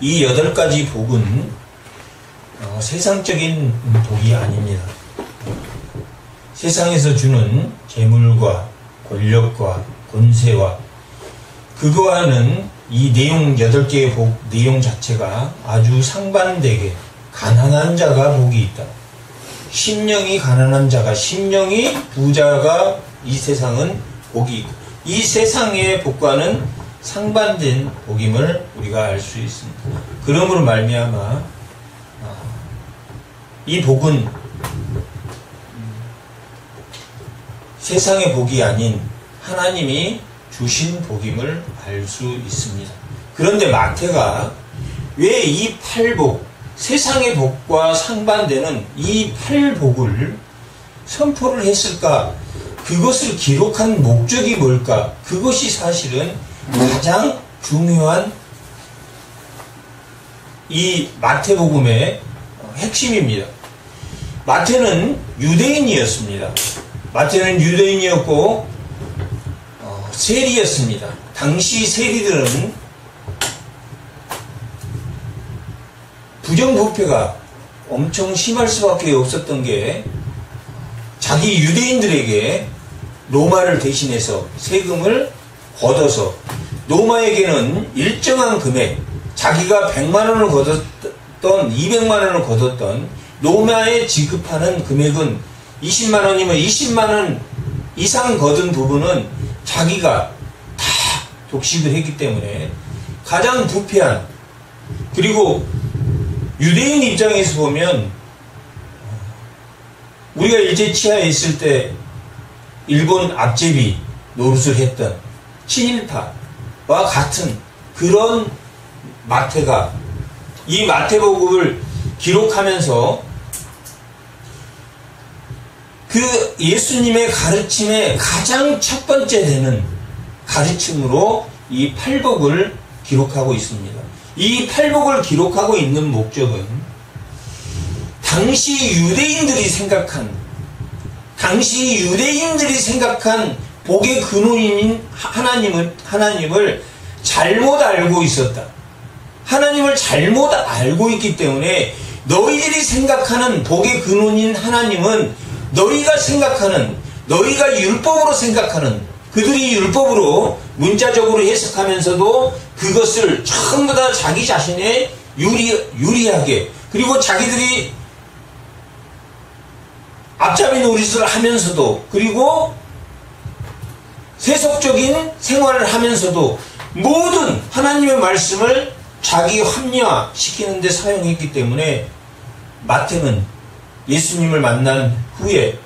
이 8가지 복은 세상적인 복이 아닙니다. 세상에서 주는 재물과 권력과 권세와 그거와는 이 내용 8개의 복 내용 자체가 아주 상반되게 가난한 자가 복이 있다. 심령이 가난한 자가, 심령이 부자가 이 세상은 복이 있고, 이 세상의 복과는 상반된 복임을 우리가 알 수 있습니다. 그러므로 말미암아 이 복은 세상의 복이 아닌 하나님이 주신 복임을 알 수 있습니다. 그런데 마태가 왜 이 8복, 세상의 복과 상반되는 이 8복을 선포를 했을까? 그것을 기록한 목적이 뭘까? 그것이 사실은 가장 중요한 이 마태복음의 핵심입니다. 마태는 유대인이었습니다. 마태는 유대인이었고 세리였습니다. 당시 세리들은 부정부패가 엄청 심할 수밖에 없었던 게 자기 유대인들에게 로마를 대신해서 세금을 걷어서 로마에게는 일정한 금액, 자기가 100만원을 걷었던 200만원을 걷었던 로마에 지급하는 금액은 20만원이면 20만원 이상 거둔 부분은 자기가 다 독식을 했기 때문에 가장 부패한, 그리고 유대인 입장에서 보면 우리가 일제 치하에 있을 때 일본 앞제비 노릇을 했던 친일파와 같은 그런 마태가 이 마태복음을 기록하면서 그 예수님의 가르침의 가장 첫 번째 되는 가르침으로 이 8복을 기록하고 있습니다. 이 8복을 기록하고 있는 목적은 당시 유대인들이 생각한 복의 근원인 하나님을 잘못 알고 있었다. 하나님을 잘못 알고 있기 때문에 너희들이 생각하는 복의 근원인 하나님은 너희가 율법으로 생각하는, 그들이 율법으로 문자적으로 해석하면서도 그것을 전부 다 자기 자신의 유리하게, 그리고 자기들이 앞잡이 노릇을 하면서도, 그리고 세속적인 생활을 하면서도 모든 하나님의 말씀을 자기 합리화시키는 데 사용했기 때문에 마태는 예수님을 만난 후에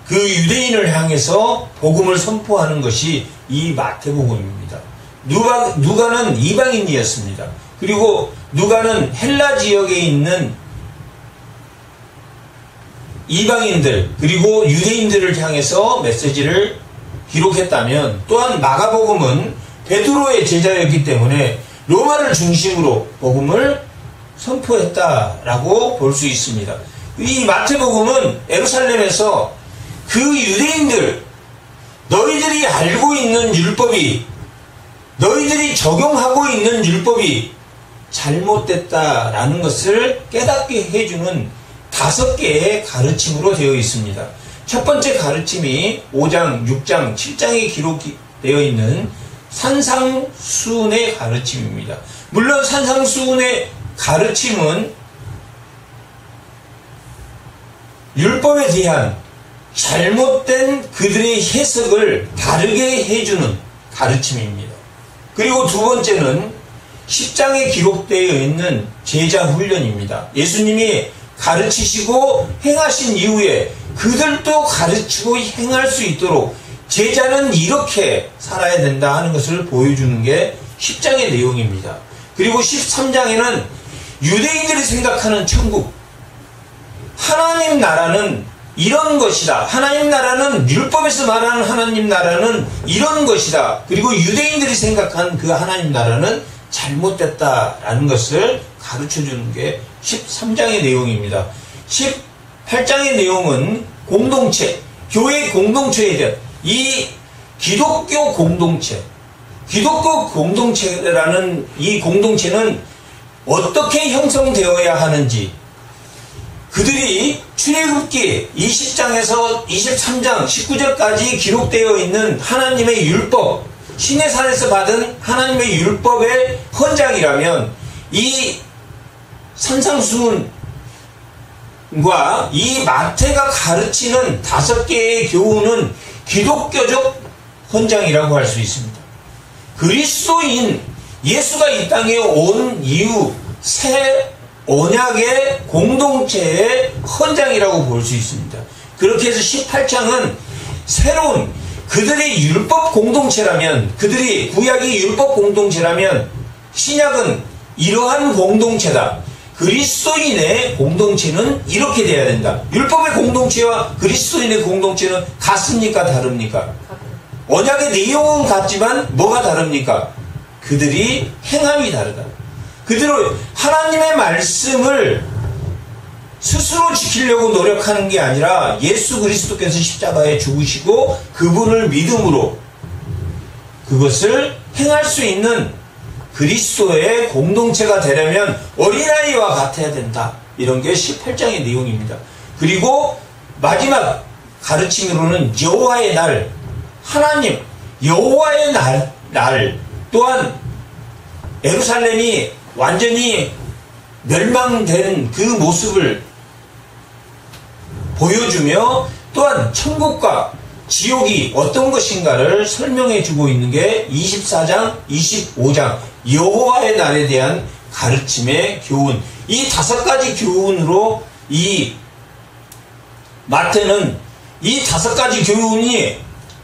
그 유대인을 향해서 복음을 선포하는 것이 이 마태복음입니다. 누가는 이방인이었습니다. 그리고 누가는 헬라 지역에 있는 이방인들 그리고 유대인들을 향해서 메시지를 기록했다면, 또한 마가복음은 베드로의 제자였기 때문에 로마를 중심으로 복음을 선포했다라고 볼 수 있습니다. 이 마태복음은 예루살렘에서 그 유대인들, 너희들이 알고 있는 율법이, 너희들이 적용하고 있는 율법이 잘못됐다라는 것을 깨닫게 해주는 5개의 가르침으로 되어 있습니다. 첫 번째 가르침이 5장, 6장, 7장에 기록되어 있는 산상수훈의 가르침입니다. 물론 산상수훈의 가르침은 율법에 대한 잘못된 그들의 해석을 다르게 해주는 가르침입니다. 그리고 두 번째는 10장에 기록되어 있는 제자 훈련입니다. 예수님이 가르치시고 행하신 이후에 그들도 가르치고 행할 수 있도록 제자는 이렇게 살아야 된다 하는 것을 보여주는 게 10장의 내용입니다. 그리고 13장에는 유대인들이 생각하는 천국, 하나님 나라는 이런 것이다. 하나님 나라는, 율법에서 말하는 하나님 나라는 이런 것이다. 그리고 유대인들이 생각한 그 하나님 나라는 잘못됐다라는 것을 가르쳐주는 게 13장의 내용입니다. 18장의 내용은 공동체, 교회 공동체에 대한, 이 기독교 공동체, 기독교 공동체라는 이 공동체는 어떻게 형성되어야 하는지, 그들이 출애굽기 20장에서 23장 19절까지 기록되어 있는 하나님의 율법, 시내산에서 받은 하나님의 율법의 헌장이라면 이 산상수훈과 이 마태가 가르치는 5개의 교훈은 기독교적 헌장이라고 할 수 있습니다. 그리스도인 예수가 이 땅에 온 이후 새 언약의 공동체의 헌장이라고 볼 수 있습니다. 그렇게 해서 18장은 새로운 그들의 율법 공동체라면, 그들이 구약이 율법 공동체라면 신약은 이러한 공동체다. 그리스도인의 공동체는 이렇게 돼야 된다. 율법의 공동체와 그리스도인의 공동체는 같습니까? 다릅니까? 언약의 내용은 같지만 뭐가 다릅니까? 그들이 행함이 다르다. 그들은 하나님의 말씀을 스스로 지키려고 노력하는 게 아니라 예수 그리스도께서 십자가에 죽으시고 그분을 믿음으로 그것을 행할 수 있는 그리스도의 공동체가 되려면 어린아이와 같아야 된다. 이런 게 18장의 내용입니다. 그리고 마지막 가르침으로는 여호와의 날, 하나님 여호와의 날 또한 예루살렘이 완전히 멸망된 그 모습을 보여주며 또한 천국과 지옥이 어떤 것인가를 설명해 주고 있는 게 24장, 25장 여호와의 날에 대한 가르침의 교훈. 이 5가지 교훈으로 이 마태는 이 5가지 교훈이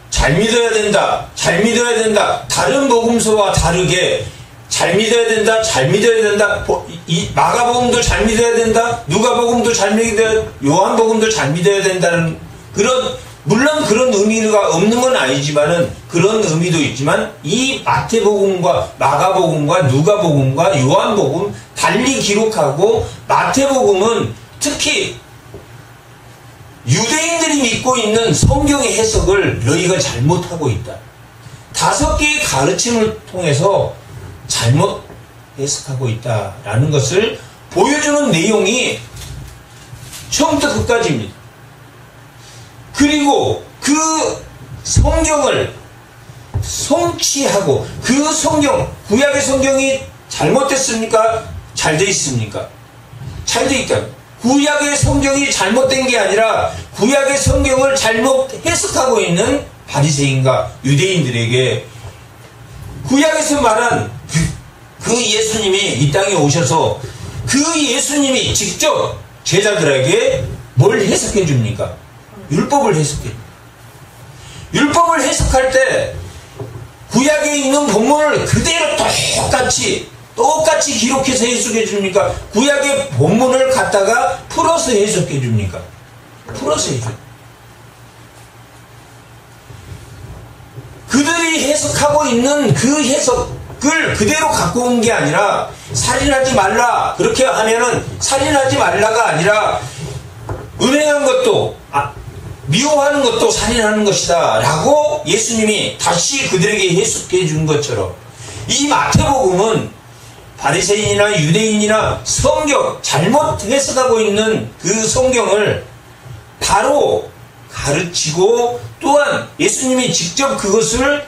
잘 믿어야 된다, 잘 믿어야 된다, 다른 복음서와 다르게 잘 믿어야 된다, 잘 믿어야 된다, 이 마가복음도 잘 믿어야 된다, 누가복음도 잘 믿어야, 요한복음도 잘 믿어야 된다는 그런, 물론 그런 의미가 없는 건 아니지만은 그런 의미도 있지만 이 마태복음과 마가복음과 누가복음과 요한복음 달리 기록하고, 마태복음은 특히 유대인들이 믿고 있는 성경의 해석을 너희가 잘못하고 있다. 5개의 가르침을 통해서 잘못 해석하고 있다라는 것을 보여주는 내용이 처음부터 끝까지입니다. 그리고 그 성경을 성취하고, 그 성경, 구약의 성경이 잘못됐습니까? 잘 돼 있습니까? 잘 돼 있다. 구약의 성경이 잘못된 게 아니라 구약의 성경을 잘못 해석하고 있는 바리새인과 유대인들에게 구약에서 말한 그 예수님이 이 땅에 오셔서 그 예수님이 직접 제자들에게 뭘 해석해 줍니까? 율법을 해석해 줍니다. 율법을 해석할 때 구약에 있는 본문을 그대로 똑같이 기록해서 해석해 줍니까? 구약의 본문을 갖다가 풀어서 해석해 줍니까? 풀어서 해줘. 그들이 해석하고 있는 그 해석을 그대로 갖고 온 게 아니라, 살인하지 말라 그렇게 하면은 살인하지 말라가 아니라 음행한 것도 미워하는 것도 살인하는 것이다 라고 예수님이 다시 그들에게 해석해 준 것처럼, 이 마태복음은 바리새인이나 유대인이나 성경 잘못 해석하고 있는 그 성경을 바로 가르치고, 또한 예수님이 직접 그것을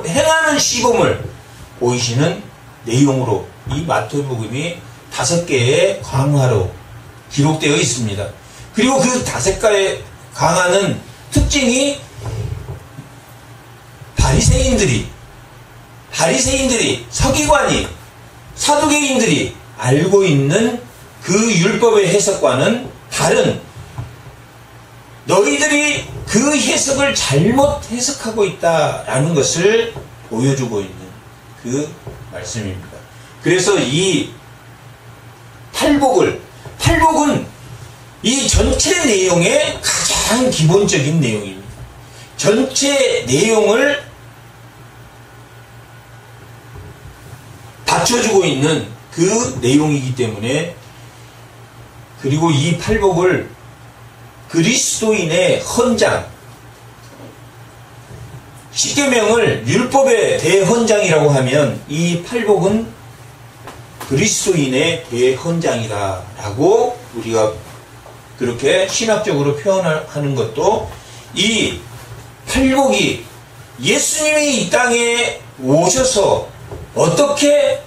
행하는 시범을 보이시는 내용으로 이 마태복음이 5개의 강화로 기록되어 있습니다. 그리고 그 5개의 강화는 특징이 바리새인들이, 서기관이, 사두개인들이 알고 있는 그 율법의 해석과는 다른, 너희들이 그 해석을 잘못 해석하고 있다라는 것을 보여주고 있는 그 말씀입니다. 그래서 이 팔복은 이 전체 내용의 가장 기본적인 내용입니다. 전체 내용을 받쳐주고 있는 그 내용이기 때문에, 그리고 이 팔복을 그리스도인의 헌장, 십계명을 율법의 대헌장이라고 하면 이 팔복은 그리스도인의 대헌장이다라고 우리가 그렇게 신학적으로 표현하는 것도 이 팔복이 예수님이 이 땅에 오셔서 어떻게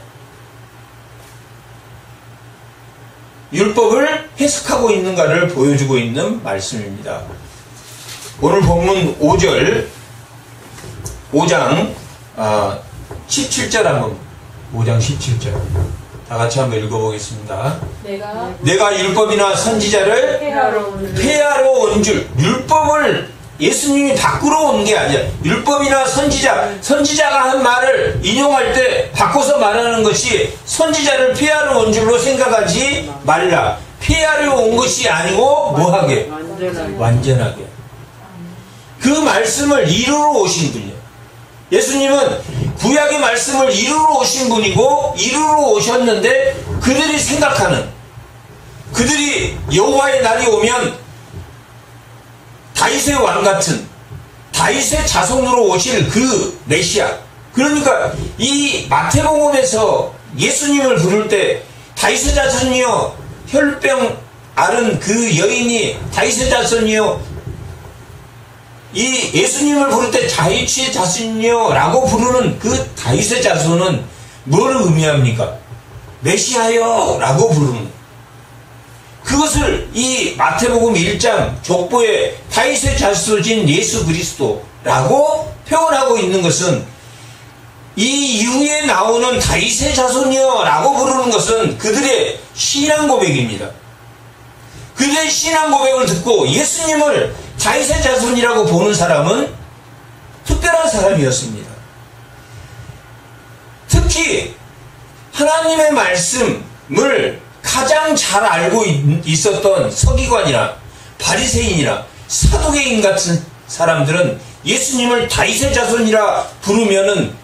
율법을 해석하고 있는가를 보여주고 있는 말씀입니다. 오늘 본문 5장 17절 한번 5장 17절 다 같이 한번 읽어보겠습니다. 내가 율법이나 선지자를 폐하러 온 줄, 율법을 예수님이 바꾸러 온 게 아니라 율법이나 선지자가 한 말을 인용할 때 바꿔서 말하는 것이 선지자를 폐하러 온 줄로 생각하지 말라. 폐하러 온 것이 아니고 뭐하게? 완전하게. 그 말씀을 이루러 오신 분이에요. 예수님은 구약의 말씀을 이루러 오신 분이고 이루러 오셨는데 그들이 생각하는, 그들이 여호와의 날이 오면 다윗의 왕 같은 다윗의 자손으로 오실 그 메시아, 그러니까 이 마태복음에서 예수님을 부를 때 다윗의 자손이여, 혈병 앓은 그 여인이 다윗의 자손이여, 이 예수님을 부를 때 다윗의 자손이여 라고 부르는 그 다윗의 자손은 뭘 의미합니까? 메시아여 라고 부르는, 그것을 이 마태복음 1장 족보에 다윗의 자손인 예수 그리스도라고 표현하고 있는 것은, 이 이후에 나오는 다윗의 자손이여 라고 부르는 것은 그들의 신앙 고백입니다. 그들의 신앙 고백을 듣고 예수님을 다윗의 자손이라고 보는 사람은 특별한 사람이었습니다. 특히 하나님의 말씀을 가장 잘 알고 있었던 서기관이나 바리새인이나 사두개인 같은 사람들은 예수님을 다윗의 자손이라 부르면은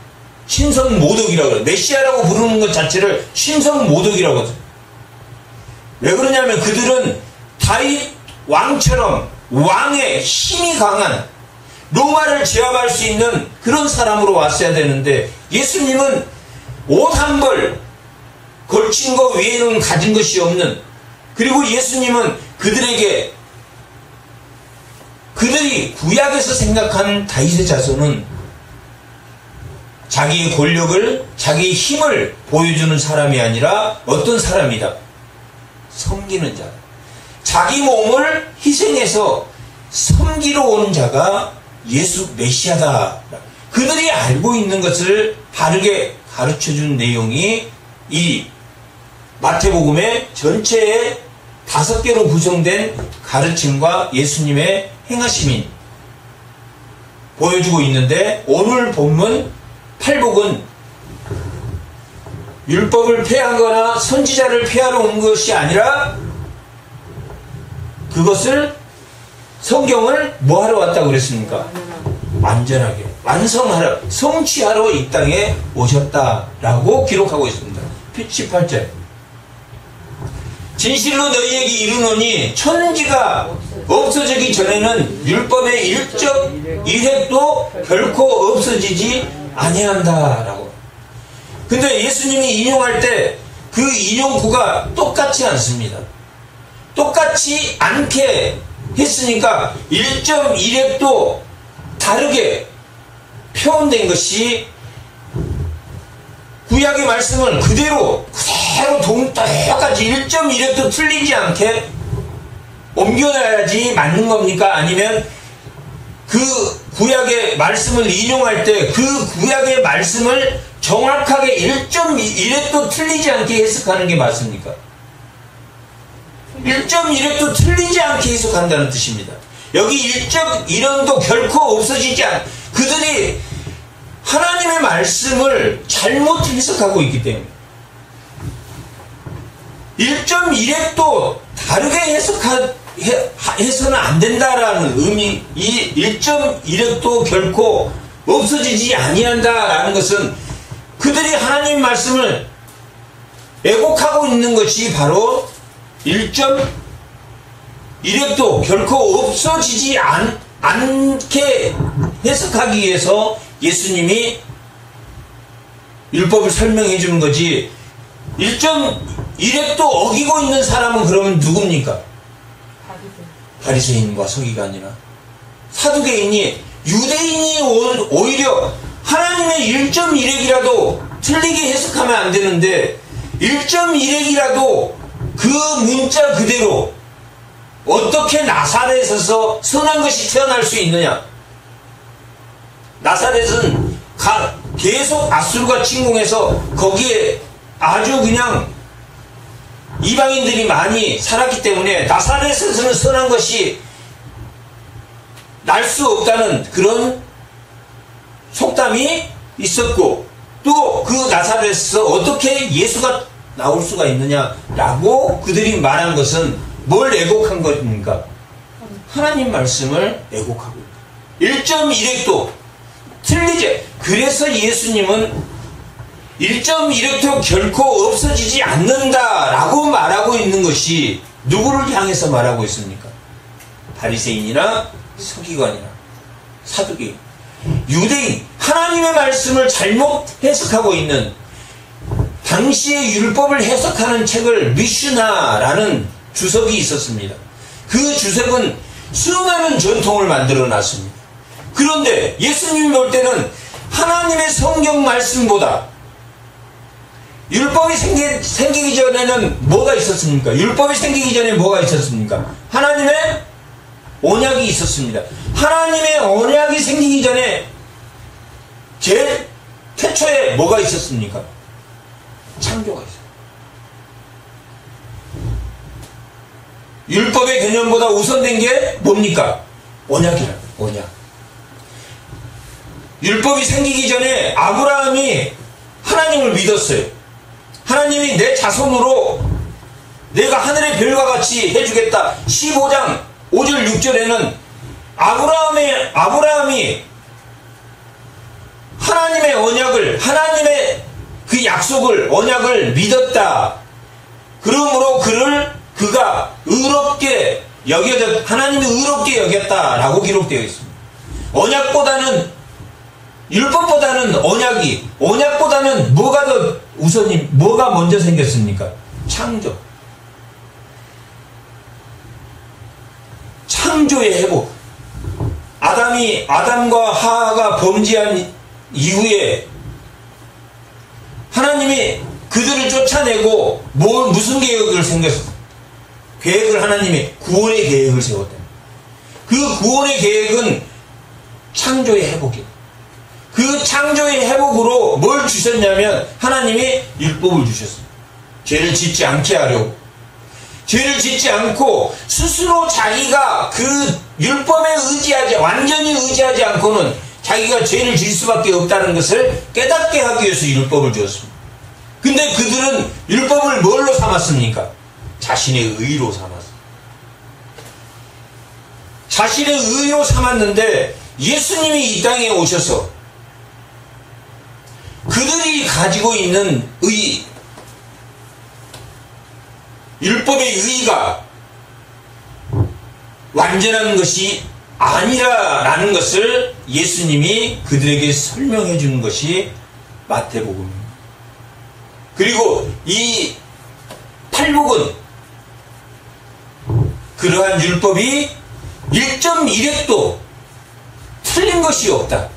신성모독이라고 해요. 메시아라고 부르는 것 자체를 신성모독이라고 하죠. 왜 그러냐면 그들은 다윗 왕처럼 왕의 힘이 강한 로마를 제압할 수 있는 그런 사람으로 왔어야 되는데, 예수님은 옷 한 벌 걸친 것 외에는 가진 것이 없는, 그리고 예수님은 그들에게, 그들이 구약에서 생각하는 다윗의 자손은 자기의 권력을, 자기의 힘을 보여주는 사람이 아니라 어떤 사람이다? 섬기는 자. 자기 몸을 희생해서 섬기러 온 자가 예수 메시아다. 그들이 알고 있는 것을 바르게 가르쳐준 내용이 이 마태복음의 전체의 5개로 구성된 가르침과 예수님의 행하심이 보여주고 있는데, 오늘 본문 팔복은 율법을 폐하거나 선지자를 폐하러 온 것이 아니라 그것을, 성경을 뭐하러 왔다고 그랬습니까? 완전하게 완성하러, 성취하러 이 땅에 오셨다라고 기록하고 있습니다. 18절 진실로 너희에게 이르노니 천지가 없어지기 전에는 율법의 일적 이획도 결코 없어지지 아니한다라고. 근데 예수님이 인용할 때 그 인용구가 똑같지 않습니다. 똑같이 않게 했으니까 1.1획도 다르게 표현된 것이, 구약의 말씀을 그대로 똑같이 1.1획도 틀리지 않게 옮겨놔야지 맞는 겁니까? 아니면 그 구약의 말씀을 인용할 때 그 구약의 말씀을 정확하게 1.1획도 틀리지 않게 해석하는 게 맞습니까? 1.1획도 틀리지 않게 해석한다는 뜻입니다. 여기 1.1획도 결코 없어지지 않, 그들이 하나님의 말씀을 잘못 해석하고 있기 때문에 1.1획도 다르게 해서는 안 된다라는 의미, 이 1.1획도 결코 없어지지 아니한다라는 것은 그들이 하나님의 말씀을 왜곡하고 있는 것이 바로 1.1획도 결코 없어지지 않게 해석하기 위해서 예수님이 율법을 설명해 주는 거지. 1.1획도 어기고 있는 사람은 그러면 누굽니까? 바리새인과 서기관이나 사두개인이, 유대인이 오히려 하나님의 1.1획이라도 틀리게 해석하면 안 되는데 1.1획이라도 그 문자 그대로 어떻게 나사렛에서 선한 것이 태어날 수 있느냐. 나사렛은 계속 앗술과 침공해서 거기에 아주 그냥 이방인들이 많이 살았기 때문에 나사렛에서는 선한 것이 날 수 없다는 그런 속담이 있었고, 또 그 나사렛에서 어떻게 예수가 나올 수가 있느냐라고 그들이 말한 것은 뭘 애곡한 겁니까? 하나님 말씀을 애곡하고 있다. 1.1획도 틀리지. 그래서 예수님은 1.1획도 결코 없어지지 않는다라고 말하고 있는 것이 누구를 향해서 말하고 있습니까? 바리새인이나 서기관이나 사두개인, 유대인, 하나님의 말씀을 잘못 해석하고 있는, 당시의 율법을 해석하는 책을 미슈나라는 주석이 있었습니다. 그 주석은 수많은 전통을 만들어 놨습니다. 그런데 예수님이 볼 때는 하나님의 성경 말씀보다 율법이 생기기 전에는 뭐가 있었습니까? 율법이 생기기 전에 뭐가 있었습니까? 하나님의 언약이 있었습니다. 하나님의 언약이 생기기 전에 제일 태초에 뭐가 있었습니까? 창조가 있어요. 율법의 개념보다 우선된 게 뭡니까? 언약이라고. 언약. 율법이 생기기 전에 아브라함이 하나님을 믿었어요. 하나님이 내 자손으로 내가 하늘의 별과 같이 해주겠다. 15장 5절 6절에는 아브라함이 하나님의 언약을, 하나님의 그 약속을, 언약을 믿었다. 그러므로 그가 의롭게 하나님이 의롭게 여겼다라고 기록되어 있습니다. 율법보다는 언약보다는 뭐가 먼저 생겼습니까? 창조의 회복. 아담과 하하가 범죄한 이후에 하나님이 그들을 쫓아내고 무슨 계획을 하나님이 구원의 계획을 세웠다. 그 구원의 계획은 창조의 회복이에요. 그 창조의 회복으로 뭘 주셨냐면 하나님이 율법을 주셨어요. 죄를 짓지 않게 하려고. 죄를 짓지 않고 스스로 자기가 그 율법에 완전히 의지하지 않고는 자기가 죄를 질 수밖에 없다는 것을 깨닫게 하기 위해서 율법을 주었습니다. 근데 그들은 율법을 뭘로 삼았습니까? 자신의 의로 삼았습니다. 자신의 의로 삼았는데 예수님이 이 땅에 오셔서 그들이 가지고 있는 율법의 의의가 완전한 것이 아니라라는 것을 예수님이 그들에게 설명해 주는 것이 마태복음입니다. 그리고 이 팔복은 그러한 율법이 1.1획도 틀린 것이 없다.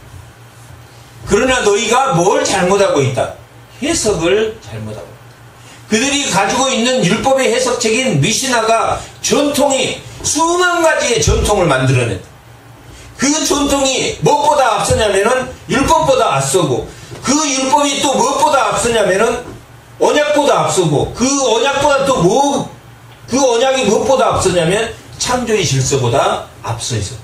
그러나 너희가 뭘 잘못하고 있다? 해석을 잘못하고 있다. 그들이 가지고 있는 율법의 해석책인 미시나가 수만 가지의 전통을 만들어냈다. 그 전통이 무엇보다 앞서냐면은 율법보다 앞서고, 그 율법이 또 무엇보다 앞서냐면은 언약보다 앞서고, 그 언약이 무엇보다 앞서냐면 창조의 질서보다 앞서 있었다.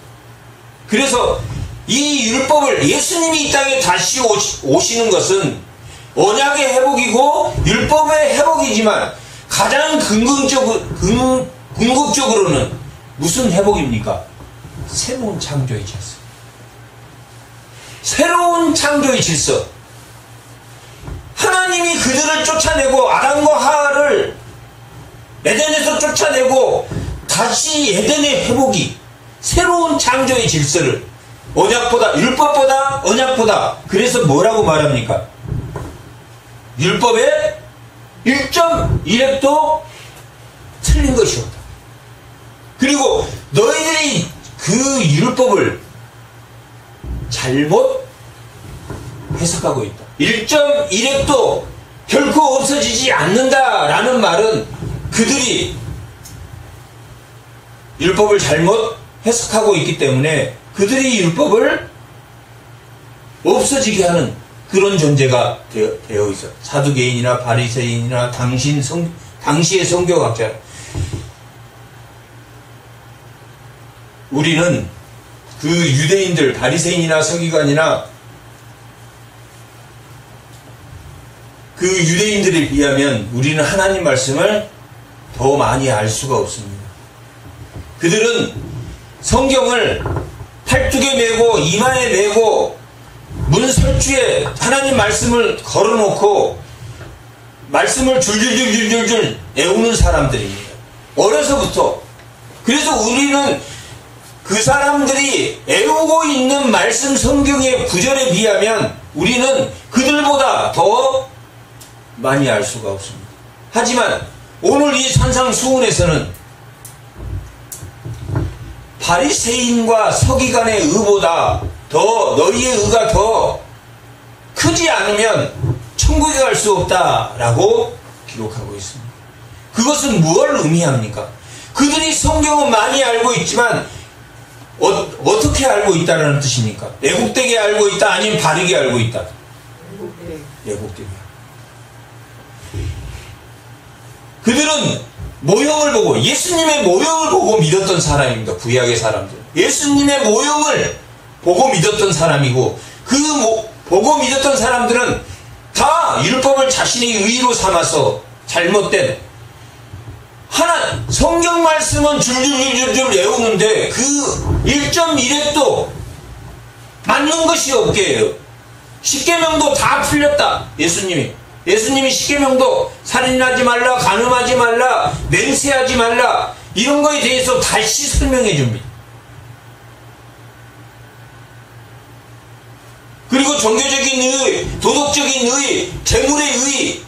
그래서 이 율법을 예수님이 이 땅에 다시 오시는 것은 언약의 회복이고 율법의 회복이지만 가장 궁극적으로는 무슨 회복입니까? 새로운 창조의 질서. 새로운 창조의 질서. 하나님이 그들을 쫓아내고 아담과 하하를 에덴에서 쫓아내고 다시 에덴의 회복이, 새로운 창조의 질서를 언약보다, 율법보다 언약보다. 그래서 뭐라고 말합니까? 율법에 1.1획도 틀린 것이 없다. 그리고 너희들이 그 율법을 잘못 해석하고 있다. 1.1획도 결코 없어지지 않는다라는 말은 그들이 율법을 잘못 해석하고 있기 때문에 그들이 율법을 없어지게 하는 그런 존재가 되어 있어. 사두개인이나 바리새인이나 당시의 성경학자. 우리는 그 유대인들, 바리새인이나 서기관이나 그 유대인들에 비하면 우리는 하나님 말씀을 더 많이 알 수가 없습니다. 그들은 성경을 팔뚝에 메고 이마에 메고 문설주에 하나님 말씀을 걸어놓고 말씀을 줄줄줄줄줄 외우는 사람들입니다. 어려서부터. 그래서 우리는 그 사람들이 외우고 있는 말씀 성경의 구절에 비하면 우리는 그들보다 더 많이 알 수가 없습니다. 하지만 오늘 이 산상수훈에서는 바리새인과 서기관의 의보다 더 너희의 의가 더 크지 않으면 천국에 갈 수 없다라고 기록하고 있습니다. 그것은 무엇을 의미합니까? 그들이 성경은 많이 알고 있지만 어떻게 알고 있다는 뜻입니까? 왜곡되게 알고 있다 아니면 바르게 알고 있다? 왜곡되게. 그들은 모형을 보고 예수님의 모형을 보고 믿었던 사람입니다. 구약의 사람들. 예수님의 모형을 보고 믿었던 사람이고 그 보고 믿었던 사람들은 다 율법을 자신의 의로 삼아서 잘못된 성경 말씀은 줄줄줄줄 외우는데 그 1.1획도 맞는 것이 없게 해요. 십계명도 다 풀렸다. 예수님이 십계명도 살인하지 말라, 간음하지 말라, 맹세하지 말라 이런 거에 대해서 다시 설명해 줍니다. 그리고 종교적인 의, 도덕적인 의, 재물의 의,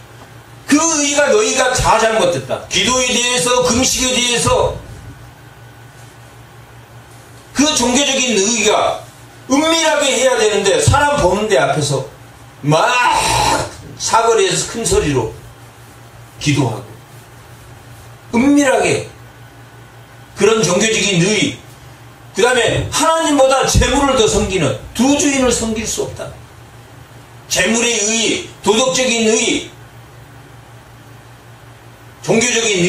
그 의가 너희가 다 잘못됐다. 기도에 대해서, 금식에 대해서 그 종교적인 의가 은밀하게 해야 되는데 사람 보는 데 앞에서 막 사거리에서 큰 소리로 기도하고 은밀하게 그런 종교적인 의, 그 다음에 하나님보다 재물을 더 섬기는 두 주인을 섬길 수 없다. 재물의 의, 도덕적인 의, 종교적인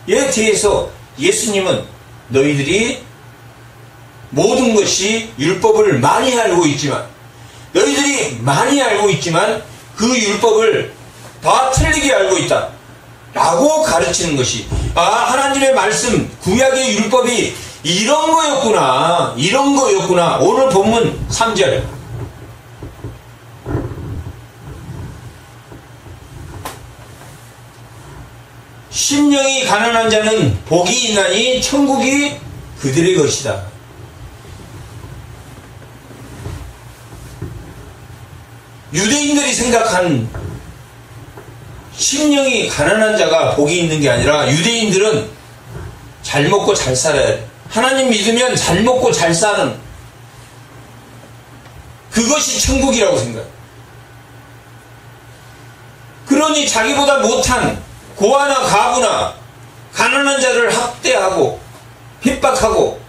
의에 대해서 예수님은 너희들이 모든 것이 율법을 많이 알고 있지만 너희들이 많이 알고 있지만 그 율법을 다 틀리게 알고 있다 라고 가르치는 것이 하나님의 말씀 구약의 율법이 이런 거였구나. 오늘 본문 3절 심령이 가난한 자는 복이 있나니 천국이 그들의 것이다. 유대인들이 생각한 심령이 가난한 자가 복이 있는 게 아니라 유대인들은 잘 먹고 잘 살아야 돼. 하나님 믿으면 잘 먹고 잘 사는 그것이 천국이라고 생각해. 그러니 자기보다 못한 고아나 가부나 가난한 자를 학대하고 핍박하고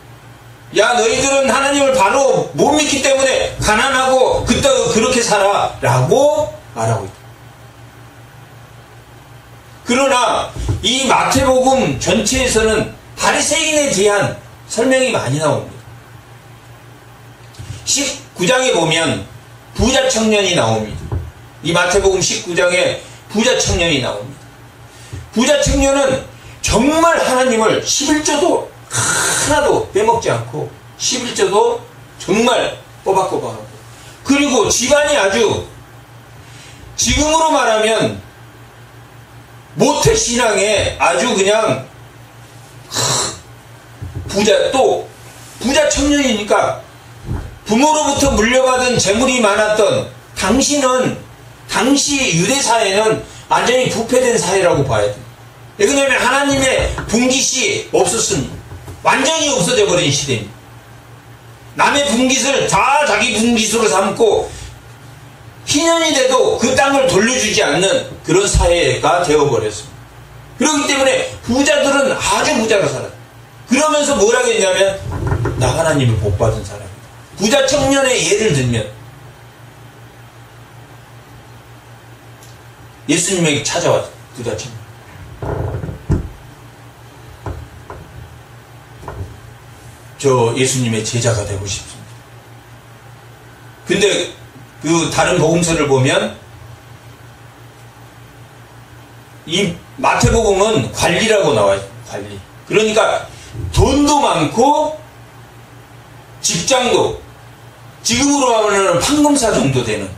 야 너희들은 하나님을 바로 못 믿기 때문에 가난하고 그렇게 살아 라고 말하고 있다. 그러나 이 마태복음 전체에서는 바리새인에 대한 설명이 많이 나옵니다. 19장에 보면 부자 청년이 나옵니다. 이 마태복음 19장에 부자 청년이 나옵니다. 부자 청년은 정말 하나님을 11조도 하나도 빼먹지 않고 11조도 정말 꼬박꼬박하고 그리고 집안이 아주 지금으로 말하면 모태신앙에 아주 그냥 부자 청년이니까 부모로부터 물려받은 재물이 많았던 당시 유대 사회는 완전히 부패된 사회라고 봐야 돼요. 왜냐하면 하나님의 분깃이 없었습니다. 완전히 없어져 버린 시대입니다. 남의 분깃을 다 자기 분깃으로 삼고 희년이 돼도 그 땅을 돌려주지 않는 그런 사회가 되어버렸습니다. 그렇기 때문에 부자들은 아주 부자로 살아요. 그러면서 뭘 하겠냐면 나 하나님을 복 받은 사람이다. 부자 청년의 예를 들면 예수님에게 찾아왔어요. 부자 청년. 저 예수님의 제자가 되고 싶습니다. 근데 그 다른 복음서를 보면 이 마태복음은 관리라고 나와요. 관리. 그러니까 돈도 많고 직장도 지금으로 하면 판검사 정도 되는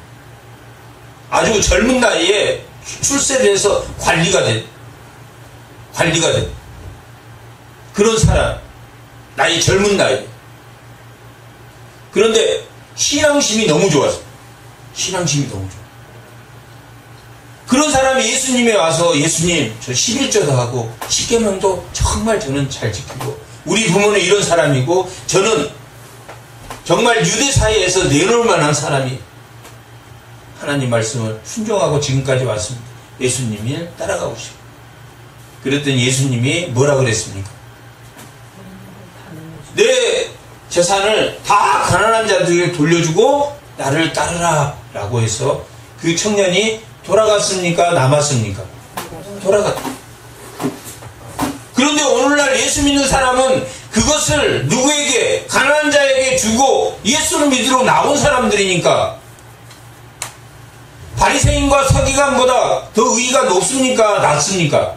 아주 젊은 나이에 출세를 해서 관리가 된 그런 사람. 나이 젊은 나이. 그런데 신앙심이 너무 좋았어. 신앙심이 너무 좋아. 그런 사람이 예수님에 와서 예수님 저 11조도 하고 10계명도 정말 저는 잘 지키고 우리 부모는 이런 사람이고 저는 정말 유대 사회에서 내놓을 만한 사람이 하나님 말씀을 순종하고 지금까지 왔습니다. 예수님이 따라가고 싶어요. 그랬더니 예수님이 뭐라 그랬습니까? 내 재산을 다 가난한 자들에게 돌려주고 나를 따르라 라고 해서 그 청년이 돌아갔습니까? 남았습니까? 돌아갔다. 그런데 오늘날 예수 믿는 사람은 그것을 누구에게? 가난한 자에게 주고 예수를 믿으러 나온 사람들이니까 바리새인과 서기관보다 더 의의가 높습니까? 낮습니까?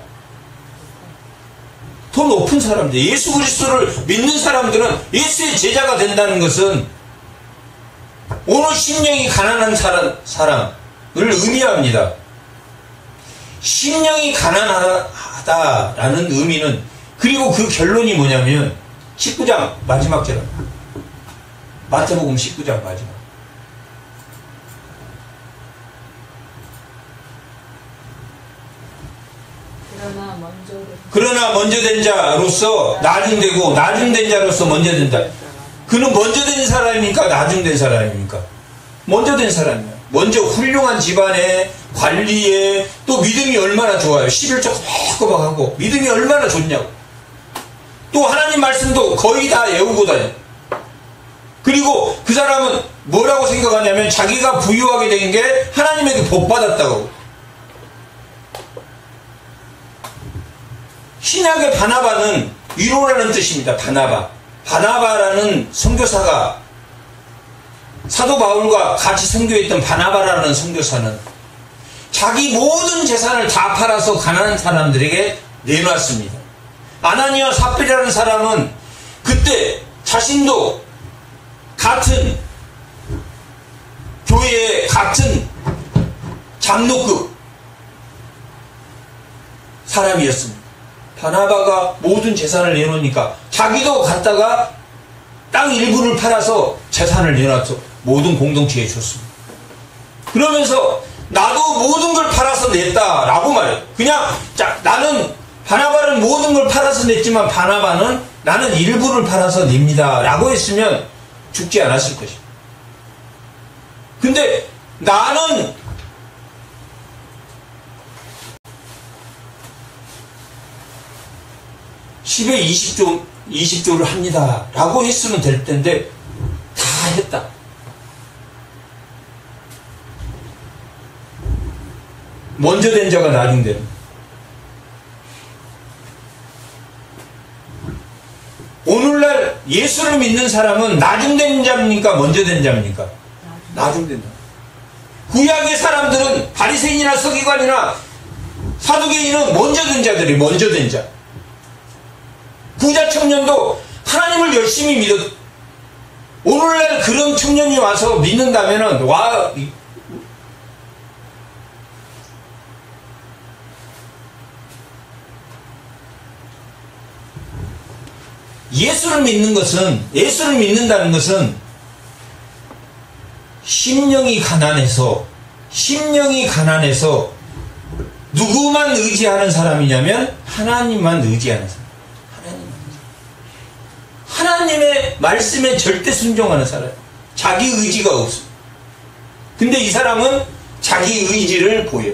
더 높은 사람들, 예수 그리스도를 믿는 사람들은 예수의 제자가 된다는 것은 오늘 심령이 가난한 사람을 의미합니다. 심령이 가난하다라는 의미는 그리고 그 결론이 뭐냐면 19장 마지막 절 마태복음 19장 마지막 그러나 먼저 된 자로서 나중되고 나중된 자로서 먼저 된다. 그는 먼저 된 사람입니까? 나중된 사람입니까? 먼저 된 사람이야. 먼저 훌륭한 집안에 관리에 또 믿음이 얼마나 좋아요. 11조 꼬박꼬박하고 믿음이 얼마나 좋냐고. 또 하나님 말씀도 거의 다 외우고 다녀. 그리고 그 사람은 뭐라고 생각하냐면 자기가 부유하게 된 게 하나님에게 복 받았다고. 신약의 바나바는 위로라는 뜻입니다. 바나바라는 선교사가 사도 바울과 같이 선교했던 바나바라는 선교사는 자기 모든 재산을 다 팔아서 가난한 사람들에게 내놨습니다. 아나니아 삽비라는 사람은 그때 자신도 같은 교회의 같은 장로급 사람이었습니다. 바나바가 모든 재산을 내놓으니까 자기도 갔다가 땅 일부를 팔아서 재산을 내놨죠. 모든 공동체에 줬습니다. 그러면서 나도 모든 걸 팔아서 냈다라고 말해요. 그냥 나는 바나바는 모든 걸 팔아서 냈지만 바나바는 나는 일부를 팔아서 냅니다 라고 했으면 죽지 않았을 것입니다. 근데 나는 10에 20조를 합니다 라고 했으면 될 텐데 다 했다. 먼저 된 자가 나중 되는. 오늘날 예수를 믿는 사람은 나중 된 자입니까? 먼저 된 자입니까? 나중 된 자. 구약의 사람들은 바리새인이나 서기관이나 사두개인은 먼저 된 자들이 먼저 된 자. 부자 청년도 하나님을 열심히 믿었. 오늘날 그런 청년이 와서 믿는다면은 예수를 믿는다는 것은 심령이 가난해서 누구만 의지하는 사람이냐면 하나님만 의지하는 사람. 하나님의 말씀에 절대 순종하는 사람. 자기 의지가 없어. 근데 이 사람은 자기 의지를 보여.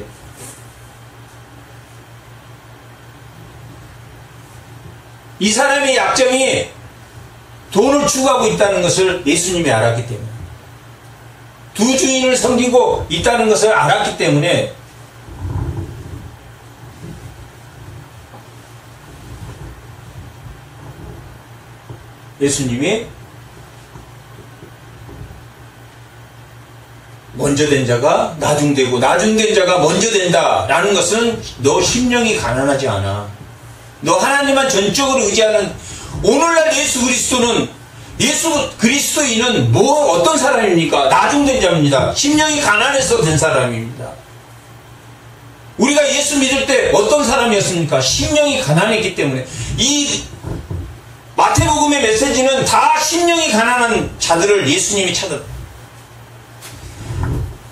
이 사람의 약점이 돈을 추구하고 있다는 것을 예수님이 알았기 때문에, 두 주인을 섬기고 있다는 것을 알았기 때문에 예수님이 먼저 된 자가 나중되고 나중된 자가 먼저 된다라는 것은 너 심령이 가난하지 않아. 너 하나님만 전적으로 의지하는, 오늘날 예수 그리스도인은 어떤 사람입니까? 나중된 자입니다. 심령이 가난해서 된 사람입니다. 우리가 예수 믿을 때 어떤 사람이었습니까? 심령이 가난했기 때문에. 이 마태복음의 메시지는 다 심령이 가난한 자들을 예수님이 찾았다.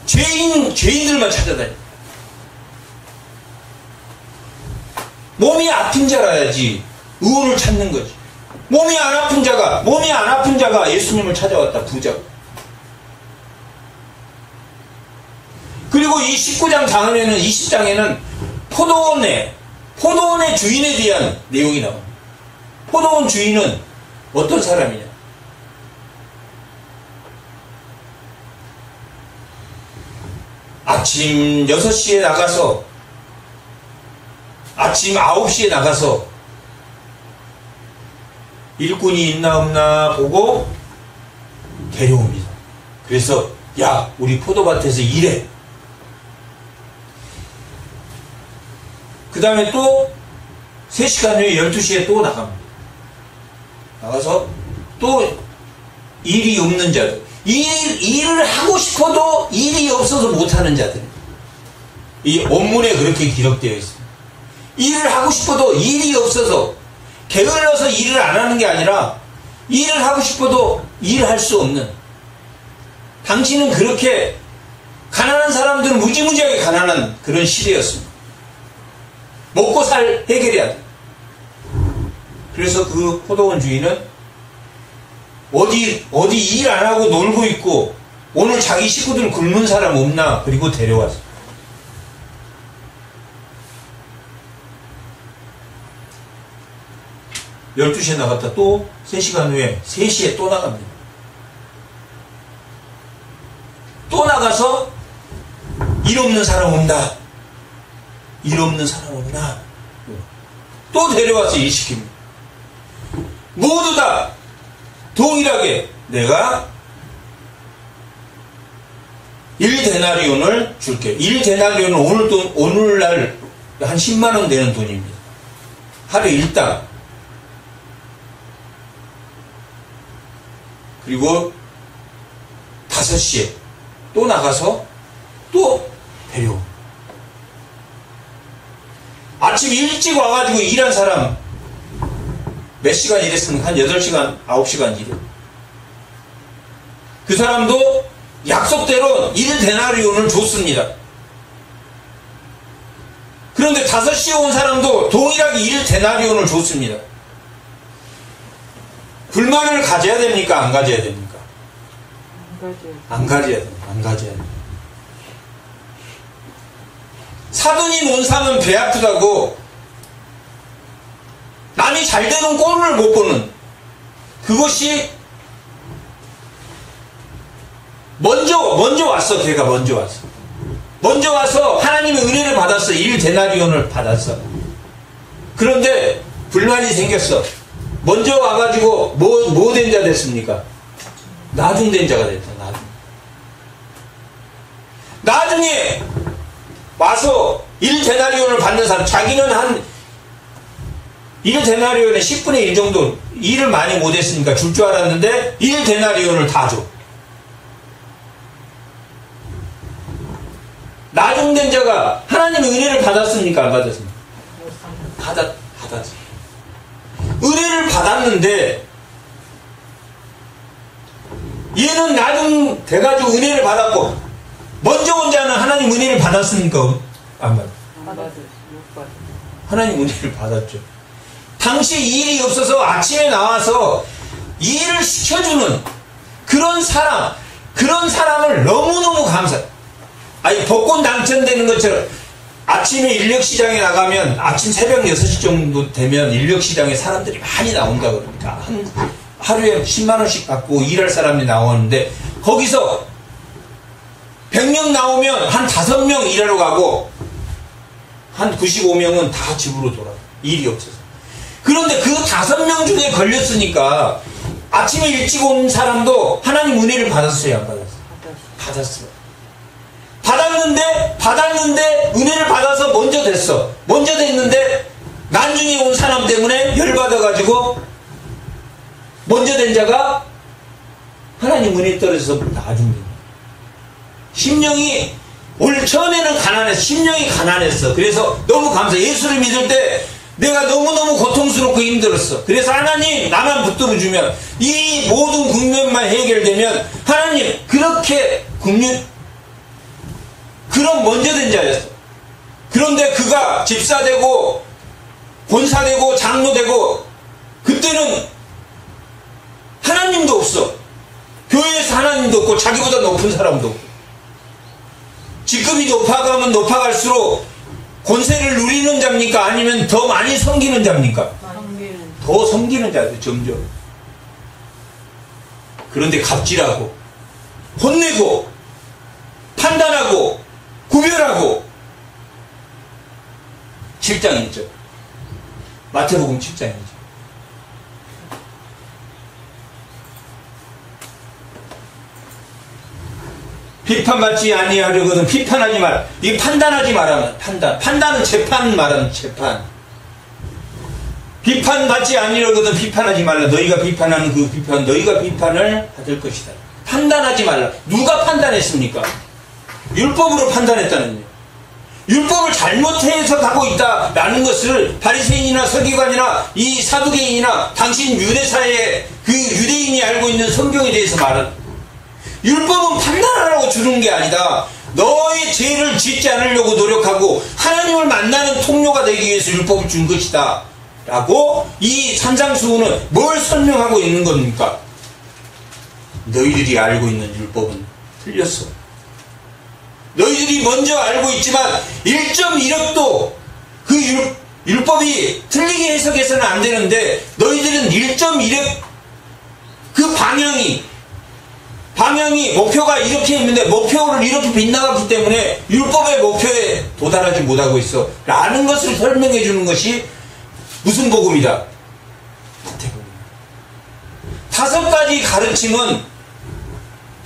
죄인들만 찾아다니. 몸이 아픈 자라야지 의원을 찾는 거지. 몸이 안 아픈 자가 예수님을 찾아왔다. 부자가. 그리고 이 19장 다음에는 20장에는 포도원의 주인에 대한 내용이 나옵니다. 포도원 주인은 어떤 사람이냐? 아침 6시에 나가서 아침 9시에 나가서 일꾼이 있나 없나 보고 데려옵니다. 그래서 야, 우리 포도밭에서 일해. 그 다음에 또 3시간 후에 12시에 또 나갑니다. 나가서 또 일이 없는 자들, 일을 하고 싶어도 일이 없어서 못하는 자들, 이 원문에 그렇게 기록되어 있습니다. 일을 하고 싶어도 일이 없어서 게을러서 일을 안 하는 게 아니라 일을 하고 싶어도 일을 할 수 없는, 당신은 그렇게 가난한 사람들은 무지무지하게 가난한 그런 시대였습니다. 먹고 살 해결해야 돼. 그래서 그 포도원 주인은 어디 일 안 하고 놀고 있고 오늘 자기 식구들 굶은 사람 없나? 그리고 데려왔어. 요 12시에 나갔다 또 3시간 후에 3시에 또 나갑니다. 또 나가서 일 없는 사람 온다. 일 없는 사람 없나? 또 데려와서 일 시킵니다. 모두 다 동일하게 내가 1데나리온을 줄게. 1데나리온은 오늘날 한 10만원 되는 돈입니다. 하루 일당. 그리고 5시에 또 나가서 또 데려오. 아침 일찍 와가지고 일한 사람 몇 시간 일했으면 한 8시간, 9시간 일해. 그 사람도 약속대로 1데나리온을 줬습니다. 그런데 5시에 온 사람도 동일하게 1데나리온을 줬습니다. 불만을 가져야 됩니까? 안 가져야 됩니까? 안 가져야 됩니다. 안 가져야 됩니다. 사돈이 못 사면 배 아프다고 남이 잘 되는 꼴을 못 보는, 그것이 먼저 왔어. 걔가 먼저 와서 하나님의 은혜를 받았어. 1데나리온을 받았어. 그런데 불만이 생겼어. 먼저 와가지고 뭐 된 자 됐습니까? 나중된 자가 됐다. 나중에 와서 1데나리온을 받는 사람, 자기는 한 1데나리온의 10분의 1 정도 일을 많이 못했으니까 줄 줄 알았는데 1데나리온을 다 줘. 나중된 자가 하나님의 은혜를 받았습니까? 안 받았습니까? 받았지. 은혜를 받았는데 얘는 나중 돼가지고 은혜를 받았고, 먼저 온 자는 하나님 은혜를 받았습니까? 안 받았어요. 하나님 은혜를 받았죠. 당시 일이 없어서 아침에 나와서 일을 시켜주는 그런 사람을 너무너무 감사해요. 아니, 복권 당첨되는 것처럼 아침에 인력시장에 나가면 아침 새벽 6시 정도 되면 인력시장에 사람들이 많이 나온다 그러니까 하루에 10만원씩 받고 일할 사람이 나오는데, 거기서 100명 나오면 한 5명 일하러 가고 한 95명은 다 집으로 돌아요. 일이 없어서. 그런데 그 5명 중에 걸렸으니까 아침에 일찍 온 사람도 하나님 은혜를 받았어요, 안 받았어요? 받았어요. 받았는데 은혜를 받아서 먼저 됐어. 먼저 됐는데 나중에 온 사람 때문에 열받아가지고 먼저 된 자가 하나님 은혜 떨어져서 나중에 심령이 처음에는 가난했어. 심령이 가난했어. 그래서 너무 감사해. 예수를 믿을 때 내가 너무너무 고통스럽고 힘들었어. 그래서 하나님 나만 붙들어 주면 이 모든 국면만 해결되면, 하나님 그렇게 그런 먼저 된 자였어. 그런데 그가 집사되고 권사되고 장로되고, 그때는 하나님도 없어. 교회에서 하나님도 없고 자기보다 높은 사람도 없고, 직급이 높아가면 높아갈수록 권세를 누리는 자입니까? 아니면 더 많이 섬기는 자입니까? 더 섬기는 자들 점점. 그런데 갑질하고 혼내고 판단하고 구별하고. 7장이죠. 마태복음 7장이죠. 비판받지 아니하려거든 비판하지 마라. 이 판단하지 말라면 판단은 재판 말하는 재판. 비판받지 아니하려거든 비판하지 말라. 너희가 비판하는 그 비판, 너희가 비판을 받을 것이다. 판단하지 말라. 누가 판단했습니까? 율법으로 판단했다는 거예요. 율법을 잘못해서 가고 있다라는 것을 바리새인이나 서기관이나 이 사두개인이나 당신 유대사의 그 유대인이 알고 있는 성경에 대해서 말은, 율법은 판단하라고 주는 게 아니다. 너의 죄를 짓지 않으려고 노력하고 하나님을 만나는 통로가 되기 위해서 율법을 준 것이다 라고 이 산상수훈은 뭘 설명하고 있는 겁니까? 너희들이 알고 있는 율법은 틀렸어. 너희들이 먼저 알고 있지만 1.1억도 그 율법이 틀리게 해석해서는 안 되는데, 너희들은 1.1억 그 방향이 목표가 이렇게 있는데 목표를 이렇게 빗나갔기 때문에 율법의 목표에 도달하지 못하고 있어 라는 것을 설명해 주는 것이 무슨 복음이다? 마태복음. 5가지 가르침은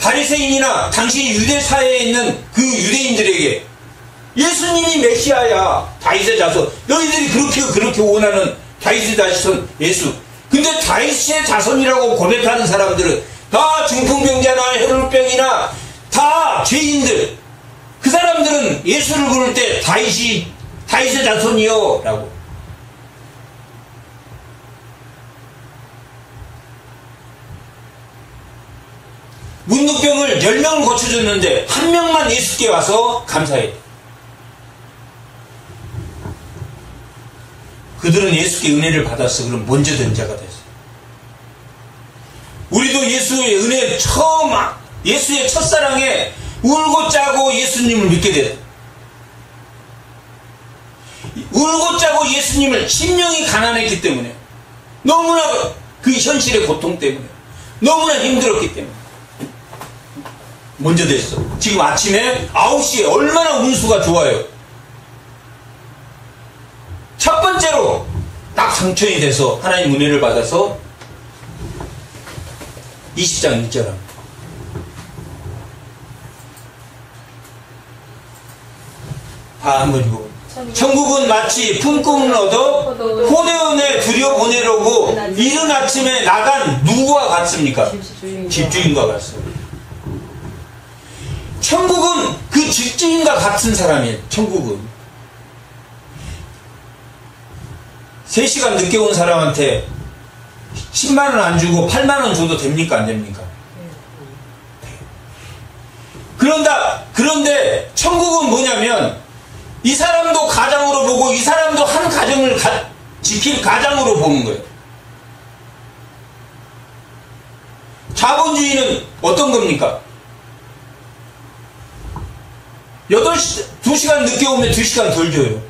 바리새인이나 당시 유대사회에 있는 그 유대인들에게 예수님이 메시아야, 다윗의 자손, 너희들이 그렇게 원하는 다윗의 자손 예수. 근데 다윗의 자손이라고 고백하는 사람들은 다 중풍병자나 혈루병이나 다 죄인들. 그 사람들은 예수를 부를 때 다윗의 자손이요 라고. 문둥병을 10명을 고쳐줬는데 1명만 예수께 와서 감사해. 그들은 예수께 은혜를 받았어. 그럼 먼저 된 자가 됐어. 우리도 예수의 은혜 예수의 첫사랑에 울고 짜고 예수님을 믿게 됐다. 울고 짜고 예수님을, 심령이 가난했기 때문에, 너무나 그 현실의 고통 때문에, 너무나 힘들었기 때문에 먼저 됐어. 지금 아침에 9시에 얼마나 운수가 좋아요. 첫 번째로 딱 상처이 돼서 하나님 은혜를 받아서 20장 1절합니다. 다 한번 읽어. 천국은 마치 품꾼을 얻어 호되원에 들여보내려고 이른 아침에 나간 누구와 같습니까? 집주인과 같습니다. 천국은 그 집주인과 같은 사람이에요. 천국은 3시간 늦게 온 사람한테 10만원 안 주고 8만원 줘도 됩니까? 안 됩니까? 그런데 천국은 뭐냐면 이 사람도 가장으로 보고 이 사람도 한 가정을 지킬 가장으로 보는 거예요. 자본주의는 어떤 겁니까? 2시간 늦게 오면 2시간 덜 줘요.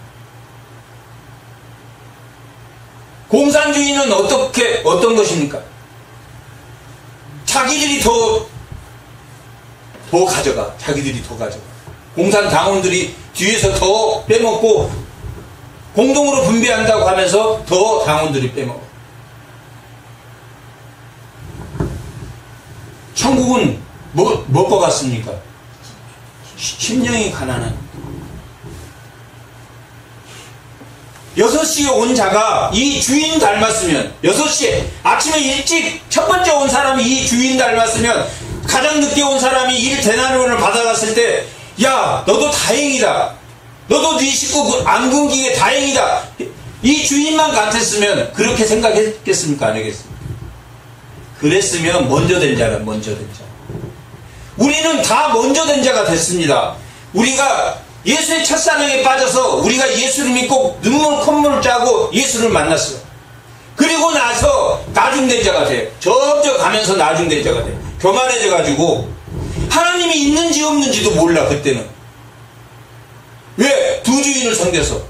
공산주의는 어떤 것입니까? 자기들이 더 가져가. 자기들이 더 가져가. 공산당원들이 뒤에서 더 빼먹고 공동으로 분배한다고 하면서 더 당원들이 빼먹어. 천국은 뭐 같습니까? 심령이 가난한. 6시에 온 자가 이 주인 닮았으면, 6시에 아침에 일찍 첫 번째 온 사람이 이 주인 닮았으면 가장 늦게 온 사람이 1데나리온을 받아갔을 때, 야, 너도 다행이다. 너도 네 식구 안 굶기게 다행이다. 이 주인만 같았으면 그렇게 생각했겠습니까? 안 하겠습니까? 그랬으면 먼저 된 자는 먼저 된 자. 우리는 다 먼저 된 자가 됐습니다. 우리가 예수의 첫사랑에 빠져서 우리가 예수를 믿고 눈물 콧물 짜고 예수를 만났어요. 그리고 나서 나중된 자가 돼요. 점점 가면서 나중된 자가 돼요. 교만해져 가지고 하나님이 있는지 없는지도 몰라. 그때는 왜? 두 주인을 섬겨서.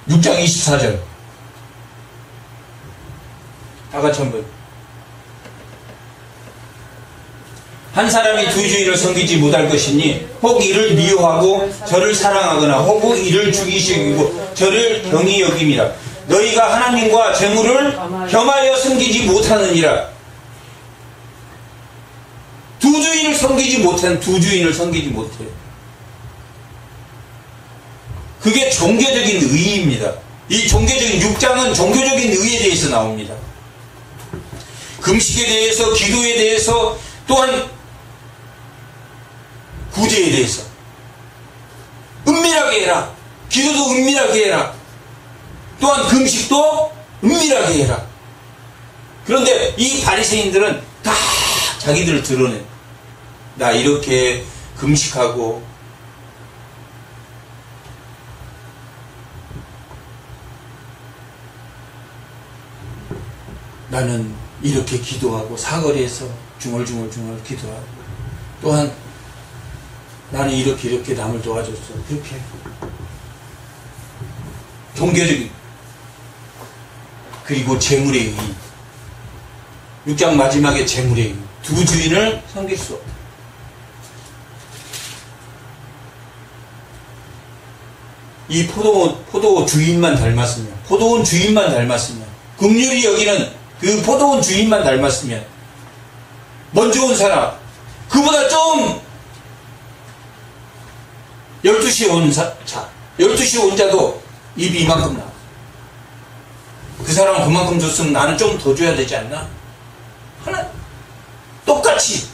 6장 24절 다같이 한번. 한 사람이 두 주인을 섬기지 못할 것이니 혹 이를 미워하고 저를 사랑하거나 혹 이를 죽이시고 저를 경히 여김이라. 너희가 하나님과 재물을 겸하여 섬기지 못하느니라. 두 주인을 섬기지 못해요. 그게 종교적인 의의입니다. 이 종교적인 6장은 종교적인 의의에 대해서 나옵니다. 금식에 대해서, 기도에 대해서, 또한 구제에 대해서 은밀하게 해라. 기도도 은밀하게 해라. 또한 금식도 은밀하게 해라. 그런데 이 바리새인들은 다 자기들을 드러내. 나 이렇게 금식하고 나는 이렇게 기도하고 사거리에서 중얼중얼 기도하고 또한 나는 이렇게 남을 도와줬어. 그렇게 종교적인. 그리고 재물의 의의. 6장 마지막에 재물의 의의. 두 주인을 섬길 수 없다. 이 포도 주인만 닮았으면, 포도원 주인만 닮았으면, 긍휼히 여기는 그 포도원 주인만 닮았으면, 먼저 온 사람, 그보다 좀 12시에 온 자, 12시에 온 자도 입이 이만큼 나와. 그 사람은 그만큼 줬으면 나는 좀 더 줘야 되지 않나? 하나, 똑같이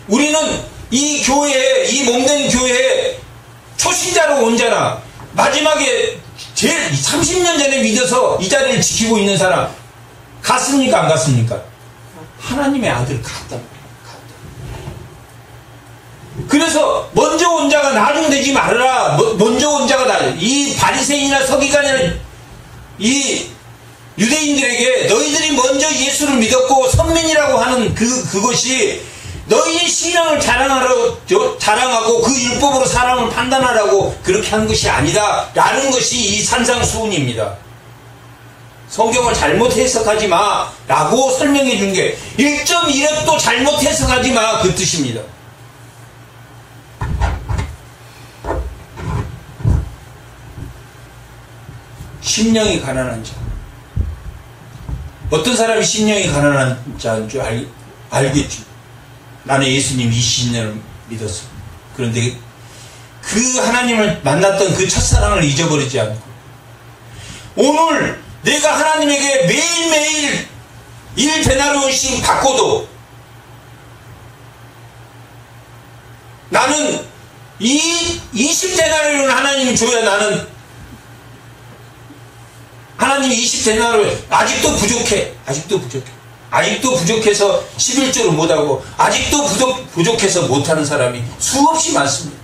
우리는 이 교회에, 이 몸된 교회에 초신자로 온 자나 마지막에 제일 30년 전에 믿어서 이 자리를 지키고 있는 사람 갔습니까? 안 갔습니까? 하나님의 아들 갔다. 그래서 먼저 온 자가 나중 되지 말아라. 먼저 온 자가 나. 이 바리새인이나 서기관이나 이 유대인들에게 너희들이 먼저 예수를 믿었고 선민이라고 하는 그것이 너희의 신앙을 자랑하고 그 율법으로 사람을 판단하라고 그렇게 하는 것이 아니다 라는 것이 이 산상수훈입니다. 성경을 잘못 해석하지 마 라고 설명해 준 게 1.1획도 잘못 해석하지 마 그 뜻입니다. 심령이 가난한 자. 어떤 사람이 심령이 가난한 자인 줄 알겠죠. 나는 예수님 20년을 믿었어. 그런데 그 하나님을 만났던 그 첫사랑을 잊어버리지 않고 오늘 내가 하나님에게 매일매일 1데나리온씩 받고도 나는 이 20데나리온을 하나님이 줘야 나는, 하나님이 20데나리온 아직도 부족해. 아직도 부족해. 아직도 부족해서 11조를 못하고, 아직도 부족해서 못하는 사람이 수없이 많습니다.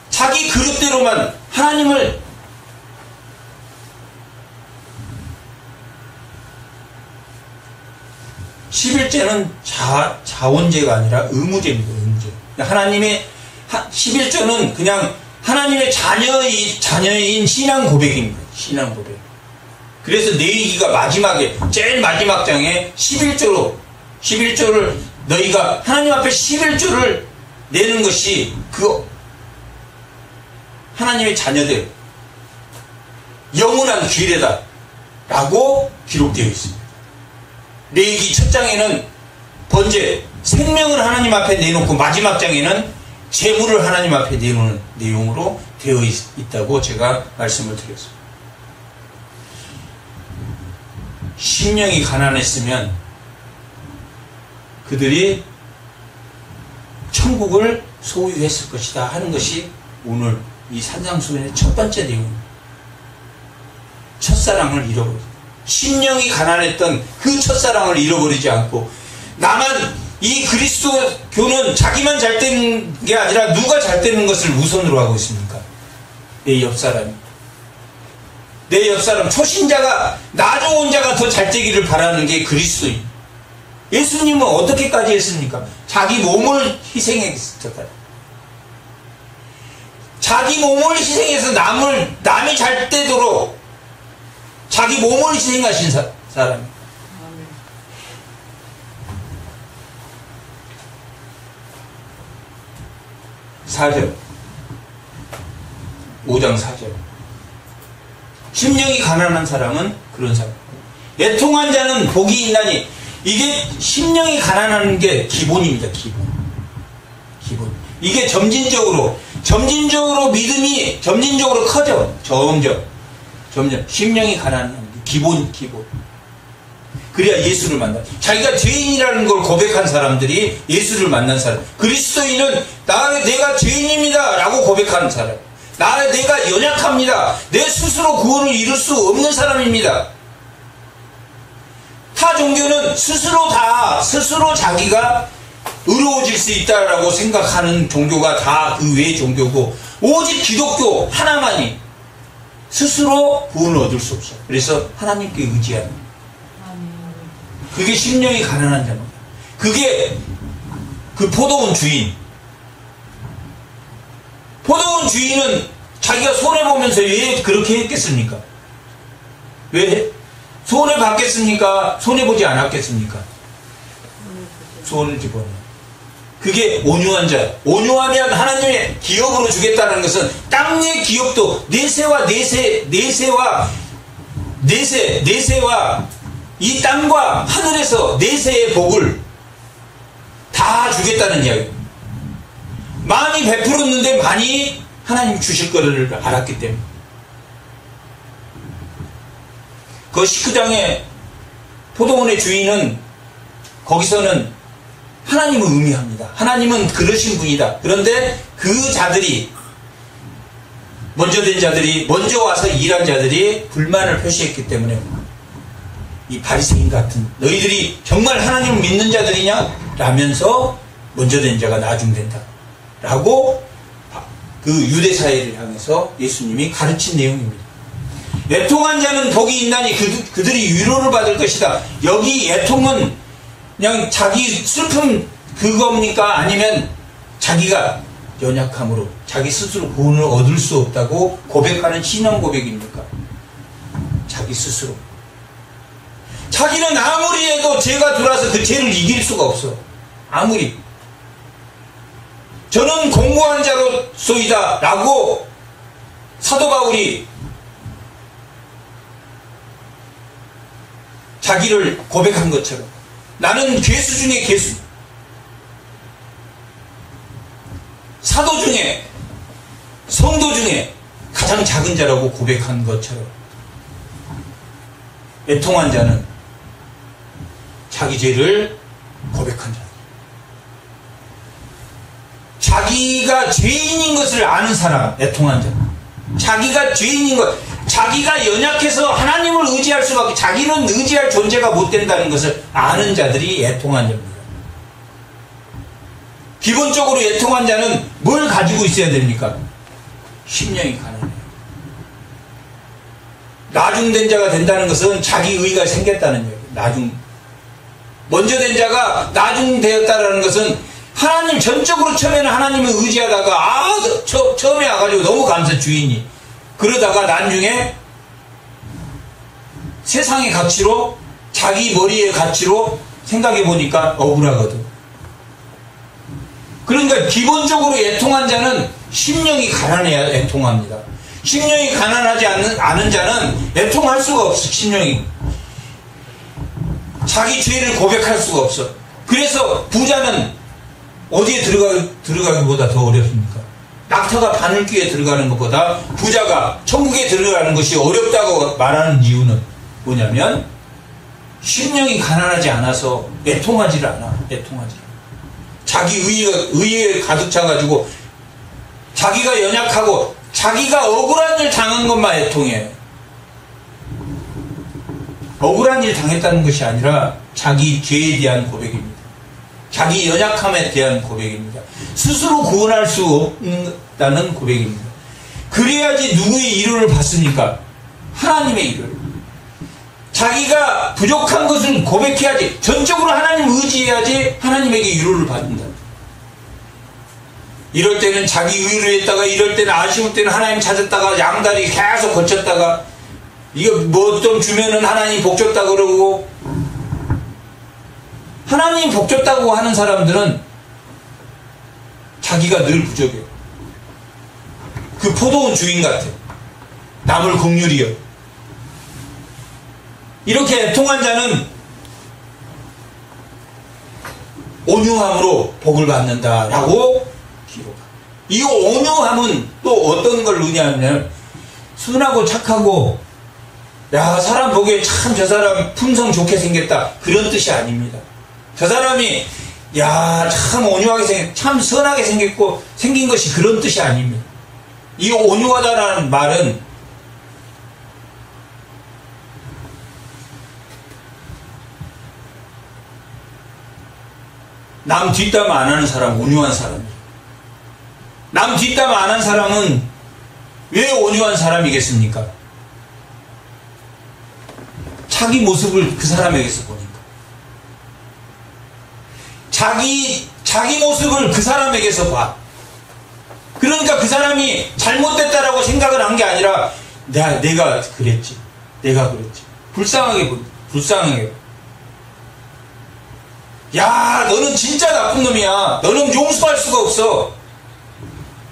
자기 그릇대로만 하나님을 (11조는) 자원제가 아니라 의무제입니다. 의무제. 하나님의 11조는 그냥 하나님의 자녀인 신앙 고백입니다. 신앙 고백. 그래서 레위기가 마지막에, 제일 마지막 장에 11조를 너희가 하나님 앞에 11조를 내는 것이 그 하나님의 자녀들 영원한 기회다 라고 기록되어 있습니다. 레위기 첫 장에는 번제, 생명을 하나님 앞에 내놓고, 마지막 장에는 재물을 하나님 앞에 내놓는 내용으로 되어 있다고 제가 말씀을 드렸습니다. 심령이 가난했으면 그들이 천국을 소유했을 것이다 하는 것이 오늘 이 산상수훈의 첫 번째 내용입니다. 첫사랑을 잃어버렸다. 심령이 가난했던 그 첫사랑을 잃어버리지 않고, 나만, 이 그리스도교는 자기만 잘 되는 게 아니라 누가 잘 되는 것을 우선으로 하고 있습니까? 내 옆사람이. 내 옆사람, 초신자가, 나 좋은 자가 더 잘 되기를 바라는 게 그리스도입니다. 예수님은 어떻게까지 했습니까? 자기 몸을 희생했었다. 자기 몸을 희생해서 남이 잘 되도록 자기 몸을 희생하신 사람. 4절, 5장 4절. 심령이 가난한 사람은 그런 사람. 애통한 자는 복이 있나니. 이게 심령이 가난한 게 기본입니다. 기본. 이게 점진적으로 믿음이 점진적으로 커져. 점점 심령이 가난한 게 기본. 그래야 예수를 만나. 자기가 죄인이라는 걸 고백한 사람들이 예수를 만난 사람. 그리스도인은 내가 죄인입니다 라고 고백하는 사람. 내가 연약합니다. 내 스스로 구원을 이룰 수 없는 사람입니다. 타 종교는 스스로 자기가 의로워질 수 있다라고 생각하는 종교가 다 그 외의 종교고, 오직 기독교 하나만이 스스로 구원을 얻을 수 없어요. 그래서 하나님께 의지하는, 그게 심령이 가난한 자입니다. 그게 그 포도원 주인은 자기가 손해보면서 왜 그렇게 했겠습니까? 왜? 손해봤겠습니까? 손해보지 않았겠습니까? 손을 집어넣어. 그게 온유한 자. 온유하면 하나님의 기업으로 주겠다는 것은 땅의 기업도 내세와 이 땅과 하늘에서 내세의 복을 다 주겠다는 이야기입니다. 많이 베풀었는데 많이 하나님 주실 거를 알았기 때문에. 그 19장의 포도원의 주인은, 거기서는 하나님을 의미합니다. 하나님은 그러신 분이다. 그런데 그 자들이, 먼저 와서 일한 자들이 불만을 표시했기 때문에, 이 바리새인 같은 너희들이 정말 하나님을 믿는 자들이냐? 라면서 먼저 된 자가 나중 된다 라고 그 유대 사회를 향해서 예수님이 가르친 내용입니다. 애통한 자는 복이 있나니 그들이 위로를 받을 것이다. 여기 애통은 그냥 자기 슬픔 그겁니까? 아니면 자기가 연약함으로 자기 스스로 구원을 얻을 수 없다고 고백하는 신앙 고백입니까? 자기 스스로. 자기는 아무리 해도 죄가 들어와서 그 죄를 이길 수가 없어. 아무리. 저는 공고한 자로소이다 라고 사도 바울이 자기를 고백한 것처럼, 나는 괴수 중에 괴수, 사도 중에, 성도 중에 가장 작은 자라고 고백한 것처럼, 애통한 자는 자기 죄를 고백한 자. 자기가 죄인인 것을 아는 사람, 애통한 자. 자기가 죄인인 것, 자기가 연약해서 하나님을 의지할 수밖에, 자기는 의지할 존재가 못 된다는 것을 아는 자들이 애통한 자입니다. 기본적으로 애통한 자는 뭘 가지고 있어야 됩니까? 심령이 가난해요. 나중된 자가 된다는 것은 자기 의가 생겼다는 얘기예요. 먼저 된 자가 나중되었다는 것은 하나님 전적으로 처음에는 하나님을 의지하다가 처음에 와가지고 너무 감사 주인이 그러다가 나중에 세상의 가치로 자기 머리의 가치로 생각해 보니까 억울하거든. 그러니까 기본적으로 애통한 자는 심령이 가난해야 애통합니다. 심령이 가난하지 않은 자는 애통할 수가 없어. 심령이 자기 죄를 고백할 수가 없어. 그래서 부자는 어디에 들어가기보다 더 어렵습니까? 낙타가 바늘귀에 들어가는 것보다 부자가 천국에 들어가는 것이 어렵다고 말하는 이유는 뭐냐면 심령이 가난하지 않아서 애통하지를 않아. 자기 의에 가득 차가지고 자기가 연약하고 자기가 억울한 일 당한 것만 애통해. 억울한 일 당했다는 것이 아니라 자기 죄에 대한 고백입니다. 자기 연약함에 대한 고백입니다. 스스로 구원할 수 없다는 고백입니다. 그래야지 누구의 이루를 받습니까? 하나님의 이루를. 자기가 부족한 것을 고백해야지, 전적으로 하나님 의지해야지 하나님에게 이루를 받는다. 이럴 때는 자기 의를 했다가, 이럴 때는 아쉬울 때는 하나님 찾았다가, 양다리 계속 거쳤다가, 이거 뭐 좀 주면은 하나님 복 줬다 그러고, 하나님 복 줬다고 하는 사람들은 자기가 늘 부족해요. 그 포도원 주인 같아. 남을 긍휼히 여. 이렇게 애통한 자는 온유함으로 복을 받는다라고 기록합니다. 이 온유함은 또 어떤 걸 의미하냐면 순하고 착하고 야 사람 보기에 참 저 사람 품성 좋게 생겼다 그런 뜻이 아닙니다. 저 사람이 야 참 온유하게 참 선하게 생긴 것이 그런 뜻이 아닙니다. 이 온유하다라는 말은 남 뒷담화 안 하는 사람, 온유한 사람이에요. 남 뒷담화 안 하는 사람은 왜 온유한 사람이겠습니까? 자기 모습을 그 사람에게서 보니까. 자기 모습을 그 사람에게서 봐. 그러니까 그 사람이 잘못됐다라고 생각을 한 게 아니라 내가 그랬지. 불쌍하게. 야, 너는 진짜 나쁜 놈이야. 너는 용서할 수가 없어.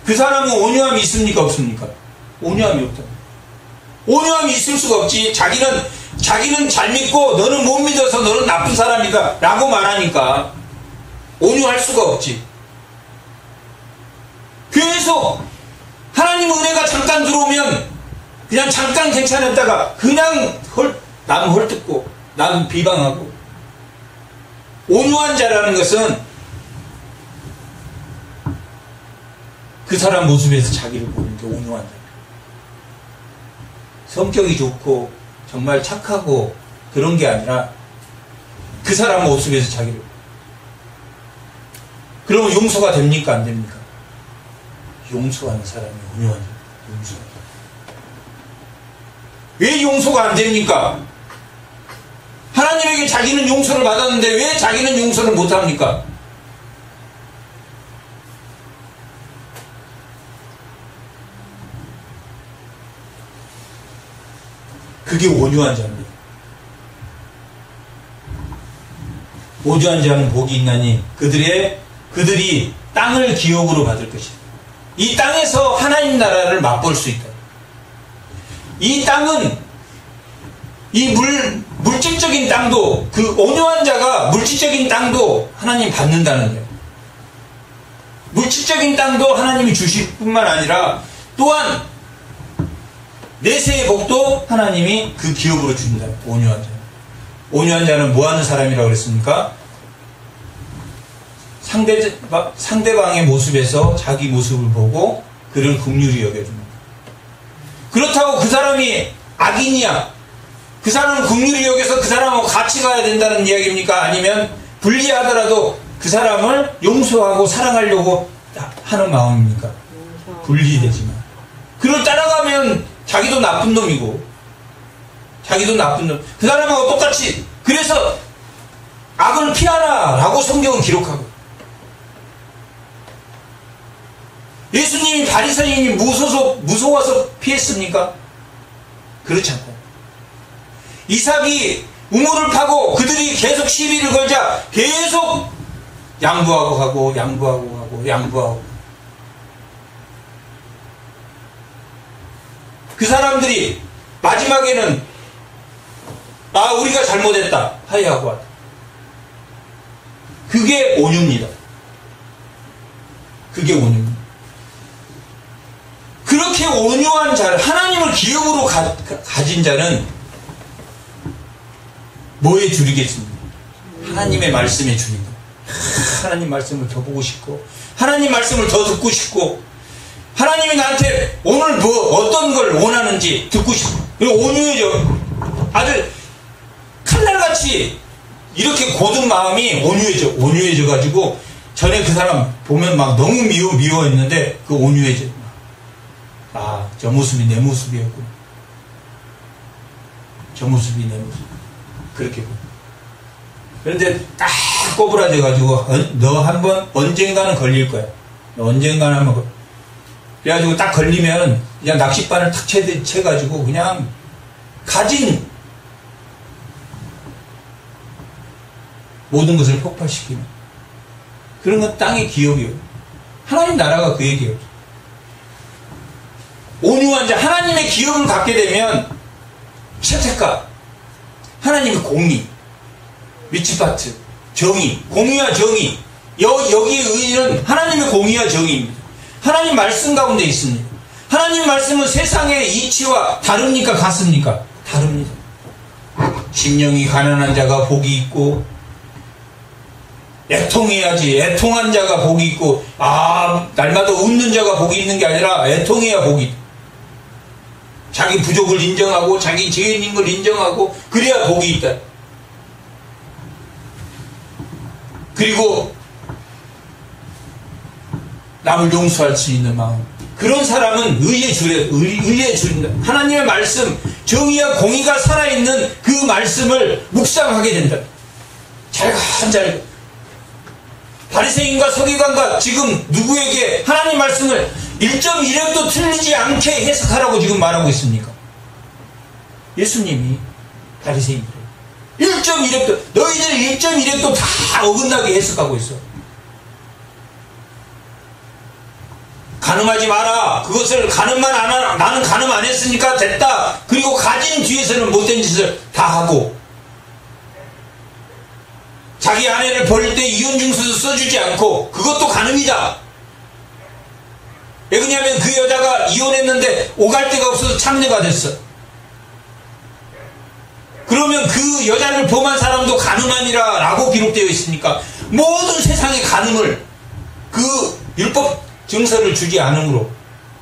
그 사람은 온유함이 있습니까? 없습니까? 온유함이 없다. 온유함이 있을 수가 없지. 자기는 잘 믿고 너는 못 믿어서 너는 나쁜 사람이다. 라고 말하니까 온유할 수가 없지. 계속 하나님 은혜가 잠깐 들어오면 그냥 잠깐 괜찮았다가 그냥 남 헐뜯고 남 비방하고 온유한 자라는 것은 그 사람 모습에서 자기를 보는 게 온유한 자. 성격이 좋고 정말 착하고 그런 게 아니라 그 사람 모습에서 자기를. 그러면 용서가 됩니까? 안 됩니까? 용서하는 사람이 온유한 자. 왜 용서가 안 됩니까? 하나님에게 자기는 용서를 받았는데 왜 자기는 용서를 못합니까? 그게 온유한 자입니다. 온유한 자는 복이 있나니 그들이 땅을 기업으로 받을 것이다. 이 땅에서 하나님 나라를 맛볼 수 있다. 이 땅은 이 물질적인 땅도 그 온유한 자가 물질적인 땅도 하나님 받는다는 거예요. 물질적인 땅도 하나님이 주실 뿐만 아니라 또한 내세의 복도 하나님이 그 기업으로 준다. 온유한 자. 온유한 자는 뭐 하는 사람이라고 그랬습니까? 상대방의 모습에서 자기 모습을 보고 그를 긍휼히 여겨줍니다. 그렇다고 그 사람이 악인이야, 그 사람은 긍휼히 여겨서 그 사람하고 같이 가야 된다는 이야기입니까? 아니면 분리하더라도 그 사람을 용서하고 사랑하려고 하는 마음입니까? 분리되지만 그를 따라가면 자기도 나쁜 놈이고, 자기도 나쁜 놈, 그 사람하고 똑같이, 그래서 악을 피하라라고 성경은 기록하고, 예수님이 바리새인이 무서워서 피했습니까? 그렇지 않고, 이삭이 우물을 파고 그들이 계속 시비를 걸자 계속 양보하고 가고 양보하고 가고 양보하고, 그 사람들이 마지막에는 우리가 잘못했다 하야하고 하다. 그게 온유입니다. 그게 온유입니다. 그렇게 온유한 자를, 하나님을 기업으로 가진 자는 뭐에 줄이겠습니까? 하나님의 말씀에 줄인다. 하나님 말씀을 더 보고 싶고, 하나님 말씀을 더 듣고 싶고, 하나님이 나한테 오늘 어떤 걸 원하는지 듣고 싶고, 그리고 온유해져. 아주 칼날같이 이렇게 고든 마음이 온유해져가지고, 전에 그 사람 보면 막 너무 미워했는데, 그 온유해져. 저 모습이 내 모습이었구나. 저 모습이 내 모습. 그렇게 보여. 그런데 딱 꼬부라져가지고, 너 한번 언젠가는 걸릴 거야. 너 언젠가는 한번 걸릴 거야. 그래가지고 딱 걸리면 그냥 낚싯바늘 탁 채가지고 그냥 가진 모든 것을 폭발시키는 그런 건 땅의 기업이에요. 하나님 나라가 그 얘기예요. 온유한 자, 하나님의 기업을 갖게 되면 채택과 하나님의 공의, 미치파트, 정의, 공의와 정의, 여기에 의의는 하나님의 공의와 정의입니다. 하나님 말씀 가운데 있습니다. 하나님 말씀은 세상의 이치와 다릅니까? 같습니까? 다릅니다. 심령이 가난한 자가 복이 있고, 애통해야지. 애통한 자가 복이 있고, 날마다 웃는 자가 복이 있는 게 아니라 애통해야 복이 있다. 자기 부족을 인정하고 자기 죄인인 걸 인정하고 그래야 복이 있다. 그리고 남을 용서할 수 있는 마음, 그런 사람은 의에 줄인다. 하나님의 말씀, 정의와 공의가 살아있는 그 말씀을 묵상하게 된다. 잘 바리새인과 서기관과 지금 누구에게 하나님 말씀을 1.1획도 틀리지 않게 해석하라고 지금 말하고 있습니까? 예수님이 바리새인들 1.1획도, 너희들 1.1획도 다 어긋나게 해석하고 있어. 간음하지 마라. 그것을 간음만 안 하나, 나는 간음 안 했으니까 됐다. 그리고 가진 뒤에서는 못된 짓을 다 하고, 자기 아내를 버릴 때 이혼증서도 써주지 않고, 그것도 간음이다. 왜 그러냐면 그 여자가 이혼했는데 오갈 데가 없어서 창녀가 됐어. 그러면 그 여자를 범한 사람도 간음하니라 라고 기록되어 있으니까, 모든 세상의 간음을 그 율법 증서를 주지 않으므로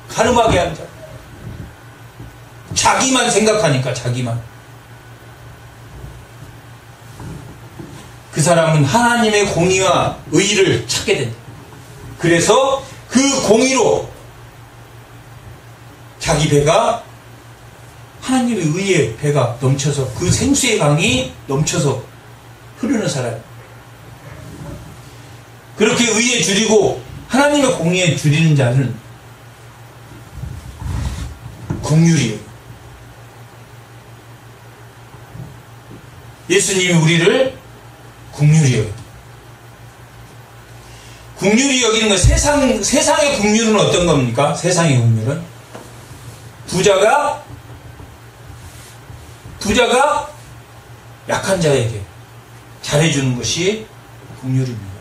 간음하게 한다. 자기만 생각하니까, 자기만. 그 사람은 하나님의 공의와 의의를 찾게 된다. 그래서 그 공의로 자기 배가, 하나님의 의의 배가 넘쳐서, 그 생수의 강이 넘쳐서 흐르는 사람. 그렇게 의에 줄이고 하나님의 공의에 줄이는 자는 긍휼이에요. 예수님이 우리를 긍휼히 여겨요. 긍휼히 여기는 건 세상의 긍휼은 어떤 겁니까? 세상의 긍휼은 부자가 약한 자에게 잘해주는 것이 긍휼입니다.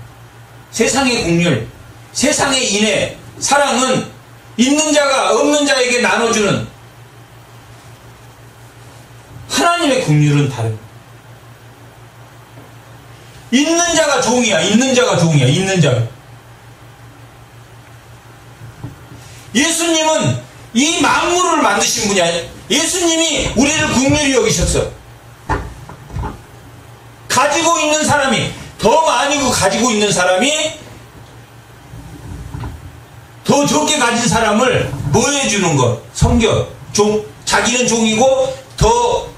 세상의 긍휼, 세상의 인애, 사랑은 있는 자가 없는 자에게 나눠주는, 하나님의 긍휼은 다릅니다. 있는 자가 종이야. 있는 자가 종이야. 있는 자가. 예수님은 이 만물을 만드신 분이 아니야. 예수님이 우리를 긍휼히 여기셨어. 가지고 있는 사람이 더 많이 가지고 있는 사람이 더 적게 가진 사람을 뭐 해주는 거? 섬겨. 자기는 종이고 더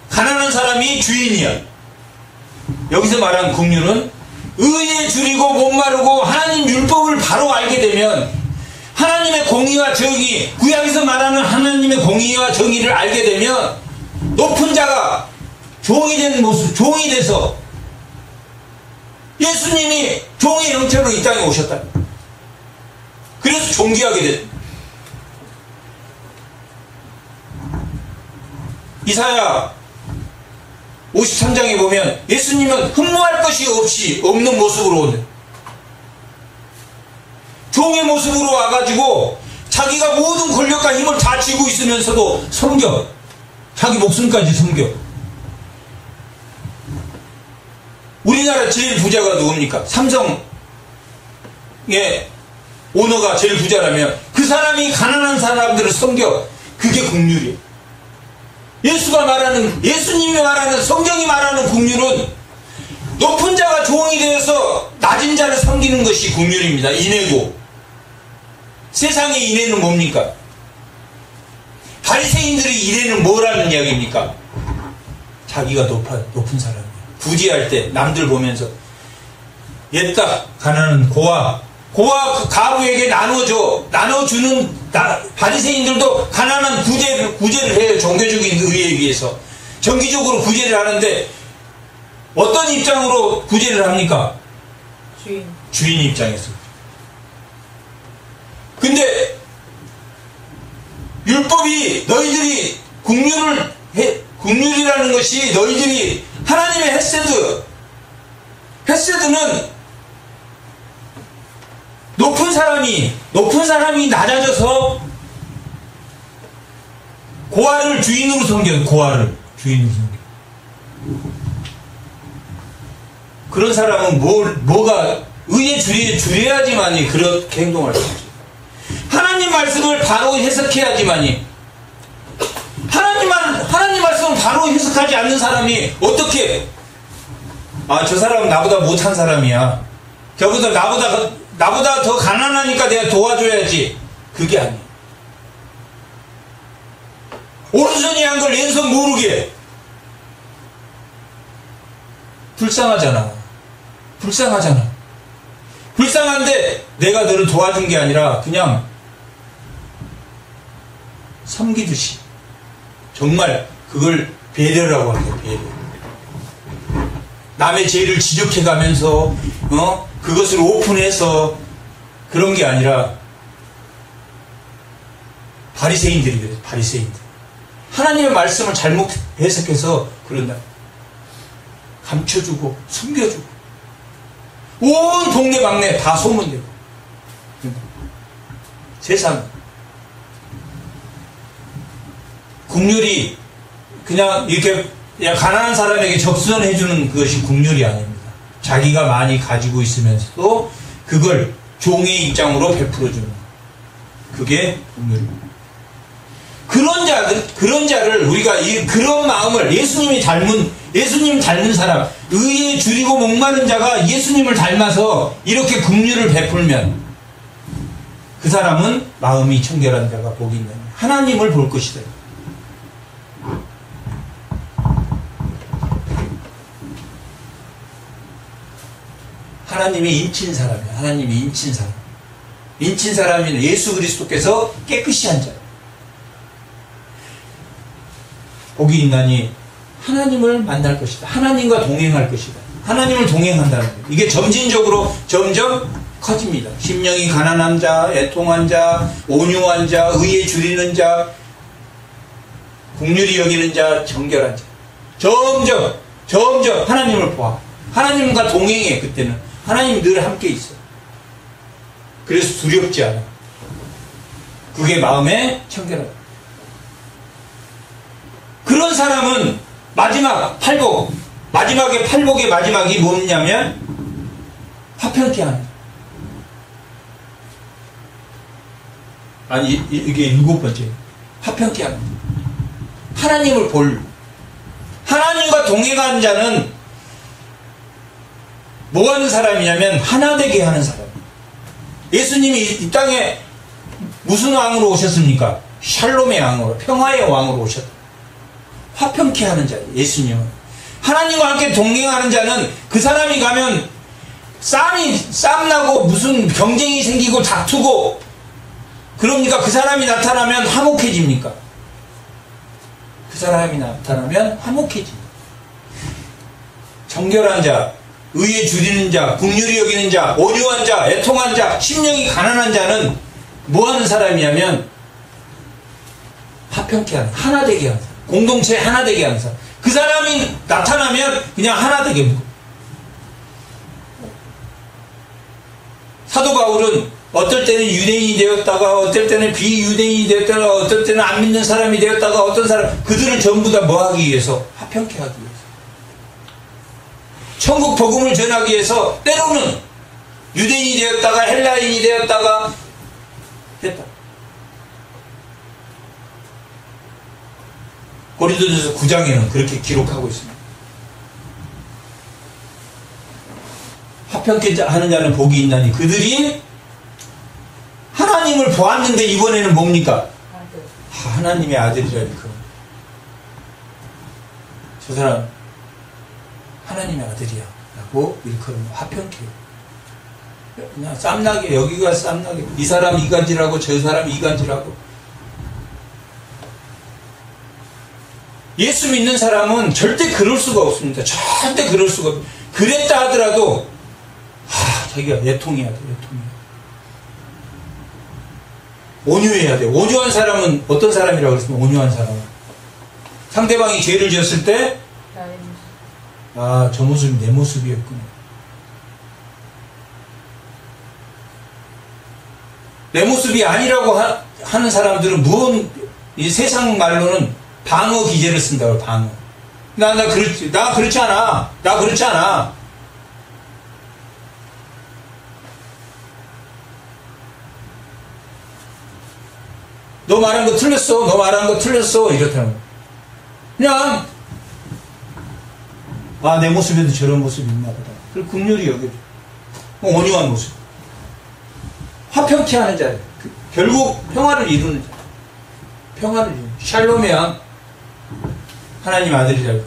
가난한 사람이 주인이야. 여기서 말하는 긍휼은 의에 줄이고 목마르고 하나님 율법을 바로 알게 되면 하나님의 공의와 정의, 구약에서 말하는 하나님의 공의와 정의를 알게 되면 높은 자가 종이 된 모습, 종이 돼서 예수님이 종의 형태로 이 땅에 오셨다. 그래서 존귀하게 됐다. 이사야 53장에 보면 예수님은 흠모할 것이 없는 모습으로 오네. 종의 모습으로 와가지고 자기가 모든 권력과 힘을 다 쥐고 있으면서도 섬겨. 자기 목숨까지 섬겨. 우리나라 제일 부자가 누굽니까? 삼성의 오너가 제일 부자라면 그 사람이 가난한 사람들을 섬겨. 그게 긍휼이에요. 예수님이 말하는, 성경이 말하는 긍휼은 높은 자가 종이 되어서 낮은 자를 섬기는 것이 긍휼입니다. 인애고. 세상의 인애는 뭡니까? 바리새인들의 인애는 뭐라는 이야기입니까? 자기가 높은 사람이에요. 구제할 때 남들 보면서 옛다 가난한 고아 그 가부에게 나눠주는 바리새인들도 가난한 구제를 해요. 종교적인 의에 의해서 정기적으로 구제를 하는데 어떤 입장으로 구제를 합니까? 주인 입장에서. 근데 율법이 너희들이 긍휼이라는 것이 너희들이 하나님의 헤세드는 높은 사람이 낮아져서 고아를 주인으로 섬겨요. 고아를 주인으로 섬겨. 그런 사람은 뭐가 의에 줄여야지만이 그렇게 행동할 수 있죠. 하나님 말씀을 바로 해석해야지만이. 하나님 말씀을 바로 해석하지 않는 사람이 어떻게 저 사람은 나보다 못한 사람이야. 나보다 더 가난하니까 내가 도와줘야지. 그게 아니에요. 오른손이 한 걸 왼손 모르게. 불쌍하잖아. 불쌍한데 내가 너를 도와준 게 아니라 그냥 섬기듯이. 정말 그걸 배려라고 합니다. 배려. 남의 죄를 지적해가면서 그것을 오픈해서 그런 게 아니라 바리새인들이 그래요. 바리새인들. 하나님의 말씀을 잘못 해석해서 그런다. 감춰주고 숨겨주고 온 동네방네 다 소문내고. 세상 긍휼이 그냥 가난한 사람에게 접선해주는 그것이 긍휼이 아닙니다. 자기가 많이 가지고 있으면서도 그걸 종의 입장으로 베풀어주는, 그게 긍휼입니다. 그런 자를 우리가 그런 마음을 예수님 닮은 사람, 의에 줄이고 목마른 자가 예수님을 닮아서 이렇게 긍휼을 베풀면 그 사람은 마음이 청결한 자가 복이 있는 하나님을 볼 것이다. 하나님이 인친 사람이야. 하나님이 인친 사람. 인친 사람인 예수 그리스도께서 깨끗이 한 자. 복이 있나니 하나님을 만날 것이다. 하나님과 동행할 것이다. 하나님을 동행한다는 거예요. 이게 점진적으로 점점 커집니다. 심령이 가난한 자, 애통한 자, 온유한 자, 의에 줄이는 자, 긍휼히 여기는 자, 정결한 자. 점점 하나님을 보아. 하나님과 동행해. 그때는 하나님이 늘 함께 있어. 그래서 두렵지 않아. 그게 마음에 청결하다. 그런 사람은 마지막 팔복 마지막에 팔복의 마지막이 뭐냐면 화평케 하는. 아니 이게 7번째. 화평케 하는. 하나님을 볼. 하나님과 동행하는 자는 뭐 하는 사람이냐면 하나 되게 하는 사람. 예수님이 이 땅에 무슨 왕으로 오셨습니까? 샬롬의 왕으로, 평화의 왕으로 오셨다. 화평케 하는 자예요. 예수님은. 하나님과 함께 동행하는 자는 그 사람이 가면 싸움 나고 무슨 경쟁이 생기고 다투고 그럽니까? 그 사람이 나타나면 화목해집니까? 그 사람이 나타나면 화목해집니다. 정결한 자, 의에 줄이는 자, 긍휼히 여기는 자, 온유한 자, 애통한 자, 심령이 가난한 자는 뭐하는 사람이냐면 화평케 하는, 하나 되게 하는 사람, 공동체 하나 되게 하는 사람. 그 사람이 나타나면 그냥 하나 되게 묶어. 사도 바울은 어떨 때는 유대인이 되었다가 어떨 때는 비유대인이 되었다가 어떨 때는 안 믿는 사람이 되었다가 어떤 사람, 그들을 전부 다 뭐 하기 위해서? 화평케 하기 위해서. 천국 복음을 전하기 위해서 때로는 유대인이 되었다가 헬라인이 되었다가 했다. 고린도전서 9장에는 그렇게 기록하고 있습니다. 화평케 하는 자는 복이 있나니 그들이 하나님을 보았는데 이번에는 뭡니까? 하나님의 아들이라니까. 저 사람 하나님의 아들이야 라고 일컬으면 화평케요. 그냥 쌈나게, 여기가 쌈나게, 이 사람 이간질하고 저 사람 이간질하고. 예수 믿는 사람은 절대 그럴 수가 없습니다. 절대 그럴 수가 없어요. 그랬다 하더라도 자기가 애통해야 돼. 애통해야 돼. 온유해야 돼. 온유한 사람은 어떤 사람이라고 그랬으면 온유한 사람은 상대방이 죄를 지었을 때 저 모습이 내 모습이었구나. 내 모습이 아니라고 하는 사람들은 이 세상 말로는 방어 기제를 쓴다고. 방어. 나 그렇지 않아. 나 그렇지 않아. 너 말한 거 틀렸어. 너 말한 거 틀렸어. 이렇다는 거. 그냥 내 모습에도 저런 모습이 있나 보다. 그리고 긍휼히 여겨줘. 온유한 모습. 화평케 하는 자예요. 결국 평화를 이루는 자. 평화를 이루는 샬롬의 왕 하나님 아들이라고.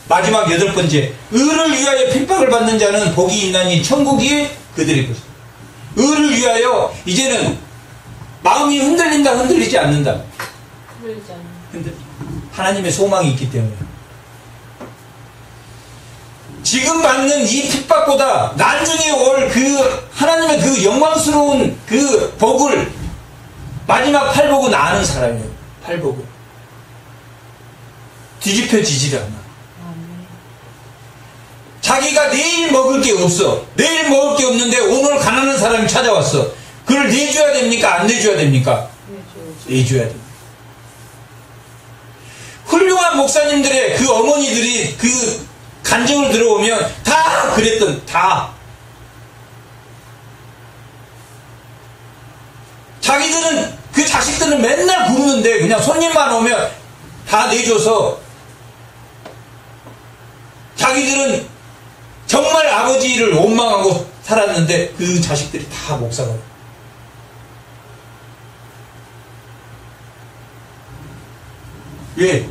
마지막 8번째. 의를 위하여 핍박을 받는 자는 복이 있나니 천국이 그들의 것이다. 의를 위하여 이제는 마음이 흔들린다, 흔들리지 않는다. 흔들리지 않는다. 하나님의 소망이 있기 때문에. 지금 받는 이 핍박보다 나중에 올 하나님의 그 영광스러운 그 복을 마지막 팔복은 아는 사람이에요. 팔복은. 뒤집혀지질 않아. 자기가 내일 먹을 게 없어. 내일 먹을 게 없는데 오늘 가난한 사람이 찾아왔어. 그걸 내줘야 됩니까? 안 내줘야 됩니까? 내줘야 됩니다. 훌륭한 목사님들의 그 어머니들이 그 간증을 들어오면 다 그랬던, 다. 자기들은, 그 자식들은 맨날 굶는데 그냥 손님만 오면 다 내줘서 자기들은 정말 아버지를 원망하고 살았는데 그 자식들이 다 목사가 돼요. 왜?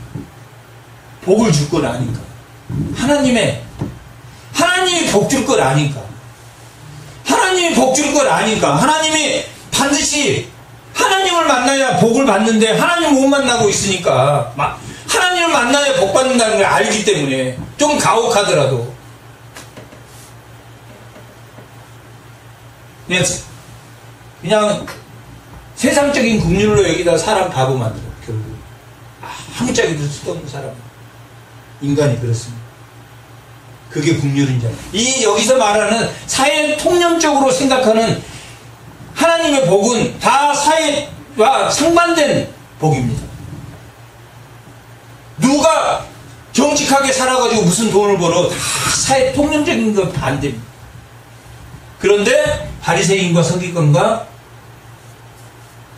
복을 줄 건 아니까. 하나님이 복 줄 걸 아니까. 하나님이 복 줄 걸 아니까. 하나님이 반드시 하나님을 만나야 복을 받는데 하나님 못 만나고 있으니까 하나님을 만나야 복 받는다는 걸 알기 때문에 좀 가혹하더라도 그냥 세상적인 긍휼로 여기다 사람 바보 만들어. 결국 아무짝에도 쓸데없는 사람. 인간이 그렇습니다. 그게 긍휼인 자. 여기서 말하는 사회 통념적으로 생각하는 하나님의 복은 다 사회와 상반된 복입니다. 누가 저 정직하게 살아가지고 무슨 돈을 벌어. 다 사회 통념적인 건 반대입니다. 그런데 바리새인과 서기관과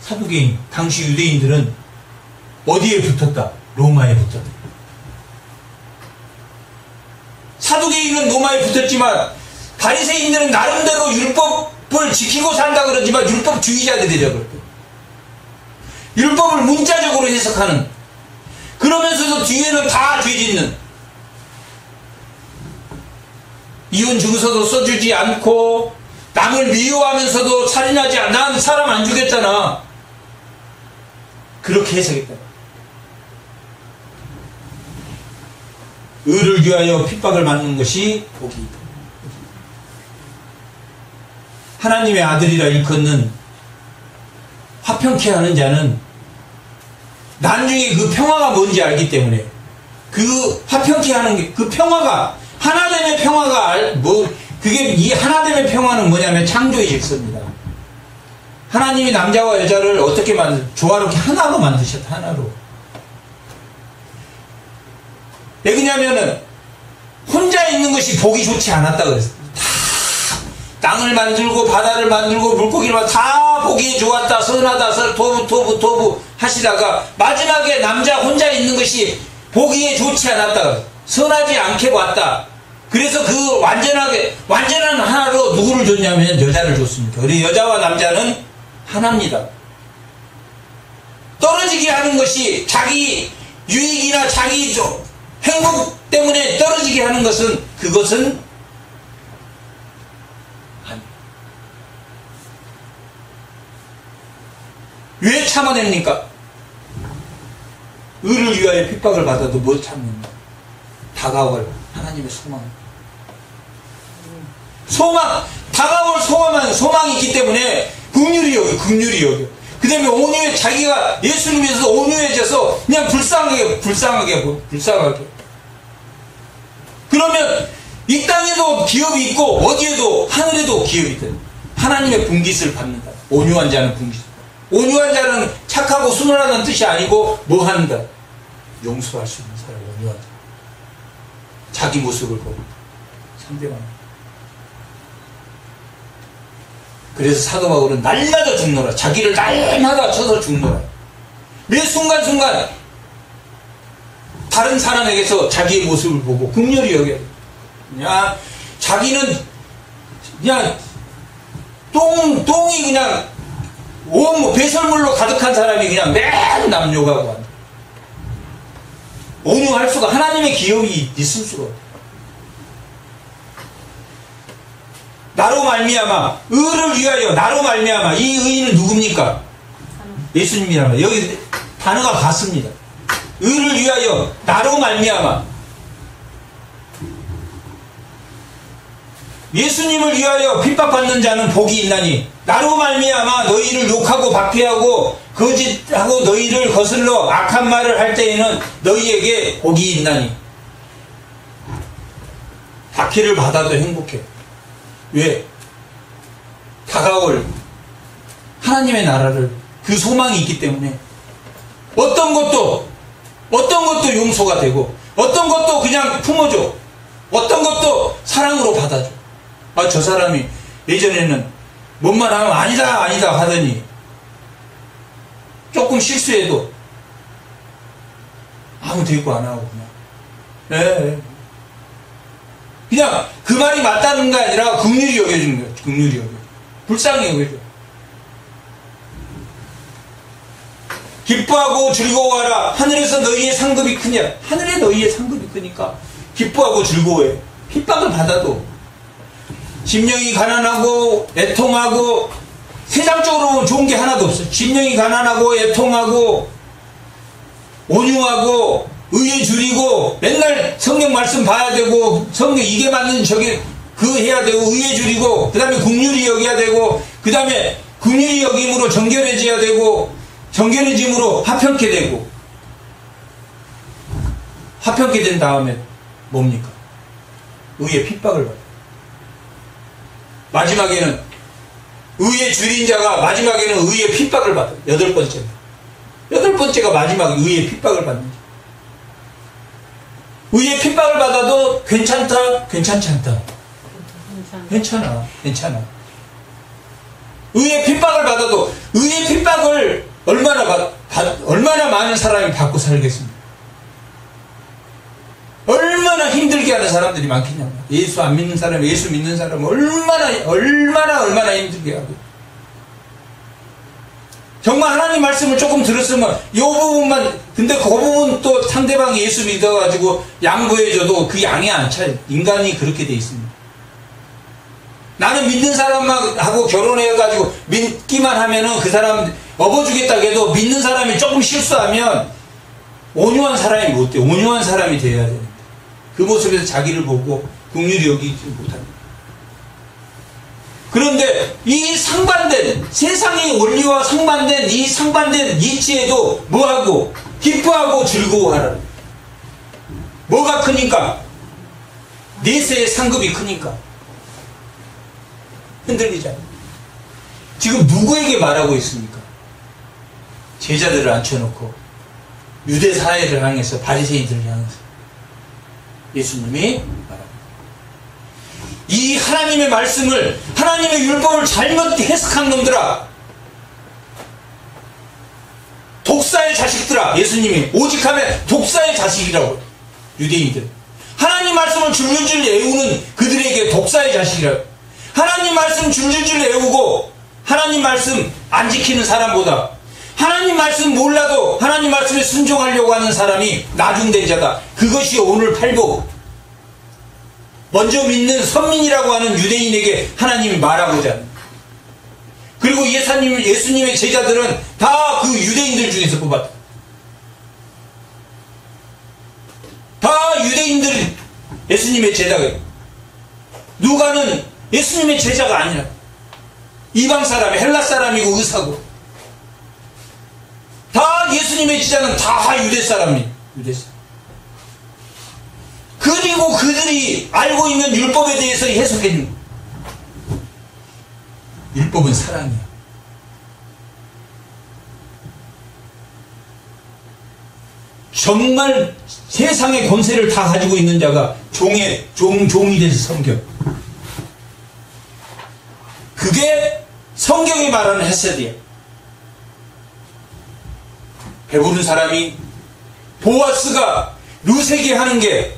사두개인, 당시 유대인들은 어디에 붙었다? 로마에 붙었다. 사두개인은 로마에 붙었지만 바리새인들은 나름대로 율법을 지키고 산다 그러지만 율법주의자들이라고 그래요. 율법을 문자적으로 해석하는, 그러면서도 뒤에는 다 죄짓는, 이혼 증서도 써주지 않고 남을 미워하면서도 살인하지 않아. 난 사람 안 죽였잖아. 그렇게 해석했다. 의를 위하여 핍박을 받는 것이 복이다. 하나님의 아들이라 일컫는 화평케 하는 자는 나중에 그 평화가 뭔지 알기 때문에, 그 화평케 하는 게, 그 평화가, 하나됨의 평화가, 그게, 이 하나됨의 평화는 뭐냐면 창조의 질서입니다. 하나님이 남자와 여자를 어떻게 조화롭게 하나로 만드셨다, 하나로. 왜 그러냐면은, 혼자 있는 것이 보기 좋지 않았다 그랬어요. 땅을 만들고 바다를 만들고 물고기를 다 보기에 좋았다, 선하다, 토부 하시다가 마지막에 남자 혼자 있는 것이 보기에 좋지 않았다, 선하지 않게 봤다. 그래서 그 완전한 하나로 누구를 줬냐면 여자를 줬습니다. 우리 여자와 남자는 하나입니다. 떨어지게 하는 것이 자기 유익이나 자기 행복 때문에 떨어지게 하는 것은, 그것은 왜 참아냅니까? 의를 위하여 핍박을 받아도 못 참는다. 다가올 하나님의 다가올 소망이 있기 때문에 긍휼히 여겨. 그 다음에 온유해, 자기가 예수님에서 온유해져서 그냥 불쌍하게. 그러면 이 땅에도 기업이 있고 어디에도, 하늘에도 기업이 있다. 하나님의 분깃을 받는다. 온유한 자는 분깃. 온유한 자는 착하고 순하다는 뜻이 아니고 뭐 한다? 용서할 수 있는 사람, 온유한 자. 자기 모습을 보고 상대방. 그래서 사도 바울은 날마다 죽노라. 자기를 날마다 쳐서 죽노라. 매 순간순간 다른 사람에게서 자기의 모습을 보고 긍휼히 여겨야 돼. 그냥 자기는 그냥 똥이 그냥 온 배설물로 가득한 사람이 그냥 매일 남 욕하고 한다. 온유할 수가, 하나님의 기업이 있을 수가 없다. 나로 말미암아, 의를 위하여 나로 말미암아. 이 의인은 누굽니까? 예수님이란 말이에요. 여기 단어가 같습니다. 의를 위하여 나로 말미암아. 예수님을 위하여 핍박받는 자는 복이 있나니, 나로 말미암아 너희를 욕하고 박해하고 거짓하고 너희를 거슬러 악한 말을 할 때에는 너희에게 복이 있나니. 박해를 받아도 행복해. 왜? 다가올 하나님의 나라를, 그 소망이 있기 때문에 어떤 것도 용서가 되고, 어떤 것도 그냥 품어줘, 어떤 것도 사랑으로 받아줘. 저 사람이 예전에는 뭔만 하면 아니다 하더니 조금 실수해도 아무 대꾸 안 하고 그냥 그냥 그 말이 맞다는 게 아니라 긍휼히 여겨주는 거예요. 긍휼히 여겨. 불쌍히 여겨줘. 기뻐하고 즐거워하라. 하늘에서 너희의 상급이 크냐. 하늘에 너희의 상급이 크니까 기뻐하고 즐거워해. 핍박을 받아도 심령이 가난하고 애통하고, 세상적으로 좋은 게 하나도 없어. 심령이 가난하고 애통하고 온유하고 의에 줄이고, 맨날 성경 말씀 봐야 되고, 성경 이게 맞는 저게 그 해야 되고, 의에 줄이고, 그 다음에 긍휼히 여겨야 되고, 그 다음에 긍휼히 여김으로 정결해져야 되고, 정결해짐으로 화평케 되고, 화평케 된 다음에 뭡니까? 의의 핍박을 받아요. 마지막에는 의에 줄인 자가 마지막에는 의의 핍박을 받아요. 여덟 번째가 마지막에 의의 핍박을 받는 자. 의의 핍박을 받아도 괜찮다? 괜찮지 않다? 괜찮아. 괜찮아. 의의 핍박을 받아도 의의 핍박을 얼마나 많은 사람이 받고 살겠습니까? 얼마나 힘들게 하는 사람들이 많겠냐고. 예수 안 믿는 사람, 예수 믿는 사람 얼마나 힘들게 하고. 정말 하나님 말씀을 조금 들었으면 이 부분만, 근데 그 부분 또 상대방이 예수 믿어가지고 양보해줘도 그 양이 안 차요. 인간이 그렇게 돼 있습니다. 나는 믿는 사람만 하고 결혼해가지고 믿기만 하면은 그 사람 업어주겠다고 해도 믿는 사람이 조금 실수하면 온유한 사람이 못 돼. 온유한 사람이 돼야 돼. 그 모습에서 자기를 보고 긍휼히 여기지 못합니다. 그런데 이 상반된, 세상의 원리와 상반된 이 상반된 이치에도 뭐하고? 기뻐하고 즐거워하라. 뭐가 크니까? 내세의 상급이 크니까. 흔들리잖아요. 지금 누구에게 말하고 있습니까? 제자들을 앉혀놓고 유대 사회를 향해서, 바리새인들을 향해서 예수님이 말합니다. 이 하나님의 말씀을, 하나님의 율법을 잘못 해석한 놈들아, 독사의 자식들아. 예수님이 오직하면 독사의 자식이라고. 유대인들 하나님 말씀을 줄줄줄 외우는 그들에게 독사의 자식이라고. 하나님 말씀 줄줄줄 외우고 하나님 말씀 안 지키는 사람보다 하나님 말씀 몰라도 하나님 말씀에 순종하려고 하는 사람이 나중된 자다. 그것이 오늘 팔복. 먼저 믿는 선민이라고 하는 유대인에게 하나님이 말하고자 합니다. 그리고 예수님의 제자들은 다 그 유대인들 중에서 뽑았다. 다 유대인들 예수님의 제자가, 누가는 예수님의 제자가 아니라 이방 사람이, 헬라 사람이고 의사고, 다 예수님의 제자는 다 유대 사람이, 유대 사람. 그리고 그들이 알고 있는 율법에 대해서 해석해 주는 거예요. 율법은 사랑이야. 정말 세상의 권세를 다 가지고 있는 자가 종이 돼서 섬겨. 그게 성경이 말하는 헤세드야. 배부른 사람이, 보아스가 루세게 하는 게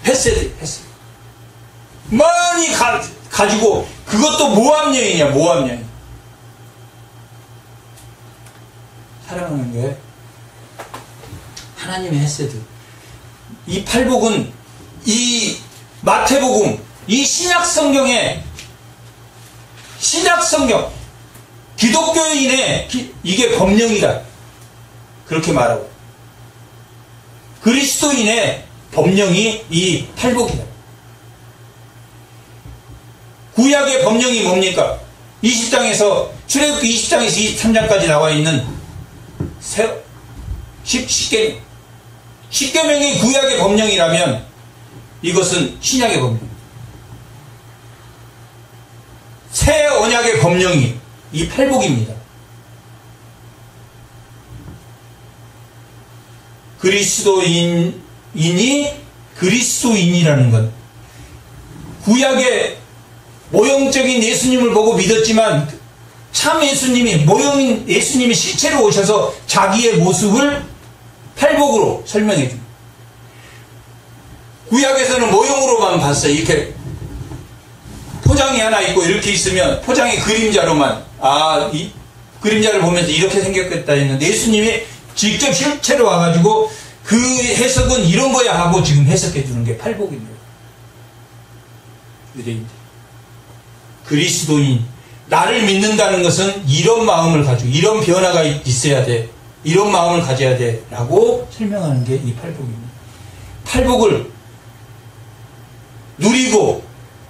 헤세드. 많이 가지고, 그것도 모함 여인이야, 모함 여인. 사랑하는 게 하나님의 헤세드. 이 팔복은, 이 마태복음, 이 신약성경에, 신약성경, 기독교인의 이게 법령이다. 그렇게 말하고. 그리스도인의 법령이 이 팔복이다. 구약의 법령이 뭡니까? 20장에서, 출애굽기 20장에서 23장까지 나와 있는 십계명이 구약의 법령이라면 이것은 신약의 법령. 새 언약의 법령이 이 팔복입니다. 그리스도인이 그리스도인이라는 것. 구약의 모형적인 예수님을 보고 믿었지만 참 예수님이, 모형인 예수님이 실체로 오셔서 자기의 모습을 팔복으로 설명해 줍니다. 구약에서는 모형으로만 봤어요. 이렇게 포장이 하나 있고 이렇게 있으면 포장의 그림자로만, 이 그림자를 보면서 이렇게 생겼겠다 했는데, 예수님이 직접 실체로 와가지고 그 해석은 이런 거야 하고 지금 해석해 주는 게 팔복입니다. 유대인들. 그리스도인, 나를 믿는다는 것은 이런 마음을 가지고, 이런 변화가 있어야 돼, 이런 마음을 가져야 돼 라고 설명하는 게 이 팔복입니다. 팔복을 누리고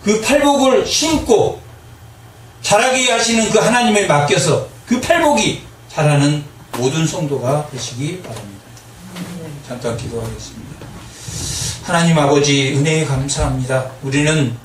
그 팔복을 신고 자라게 하시는 그 하나님에 맡겨서 그 팔복이 자라는 모든 성도가 되시기 바랍니다. 잠깐 기도하겠습니다. 하나님 아버지, 은혜에 감사합니다. 우리는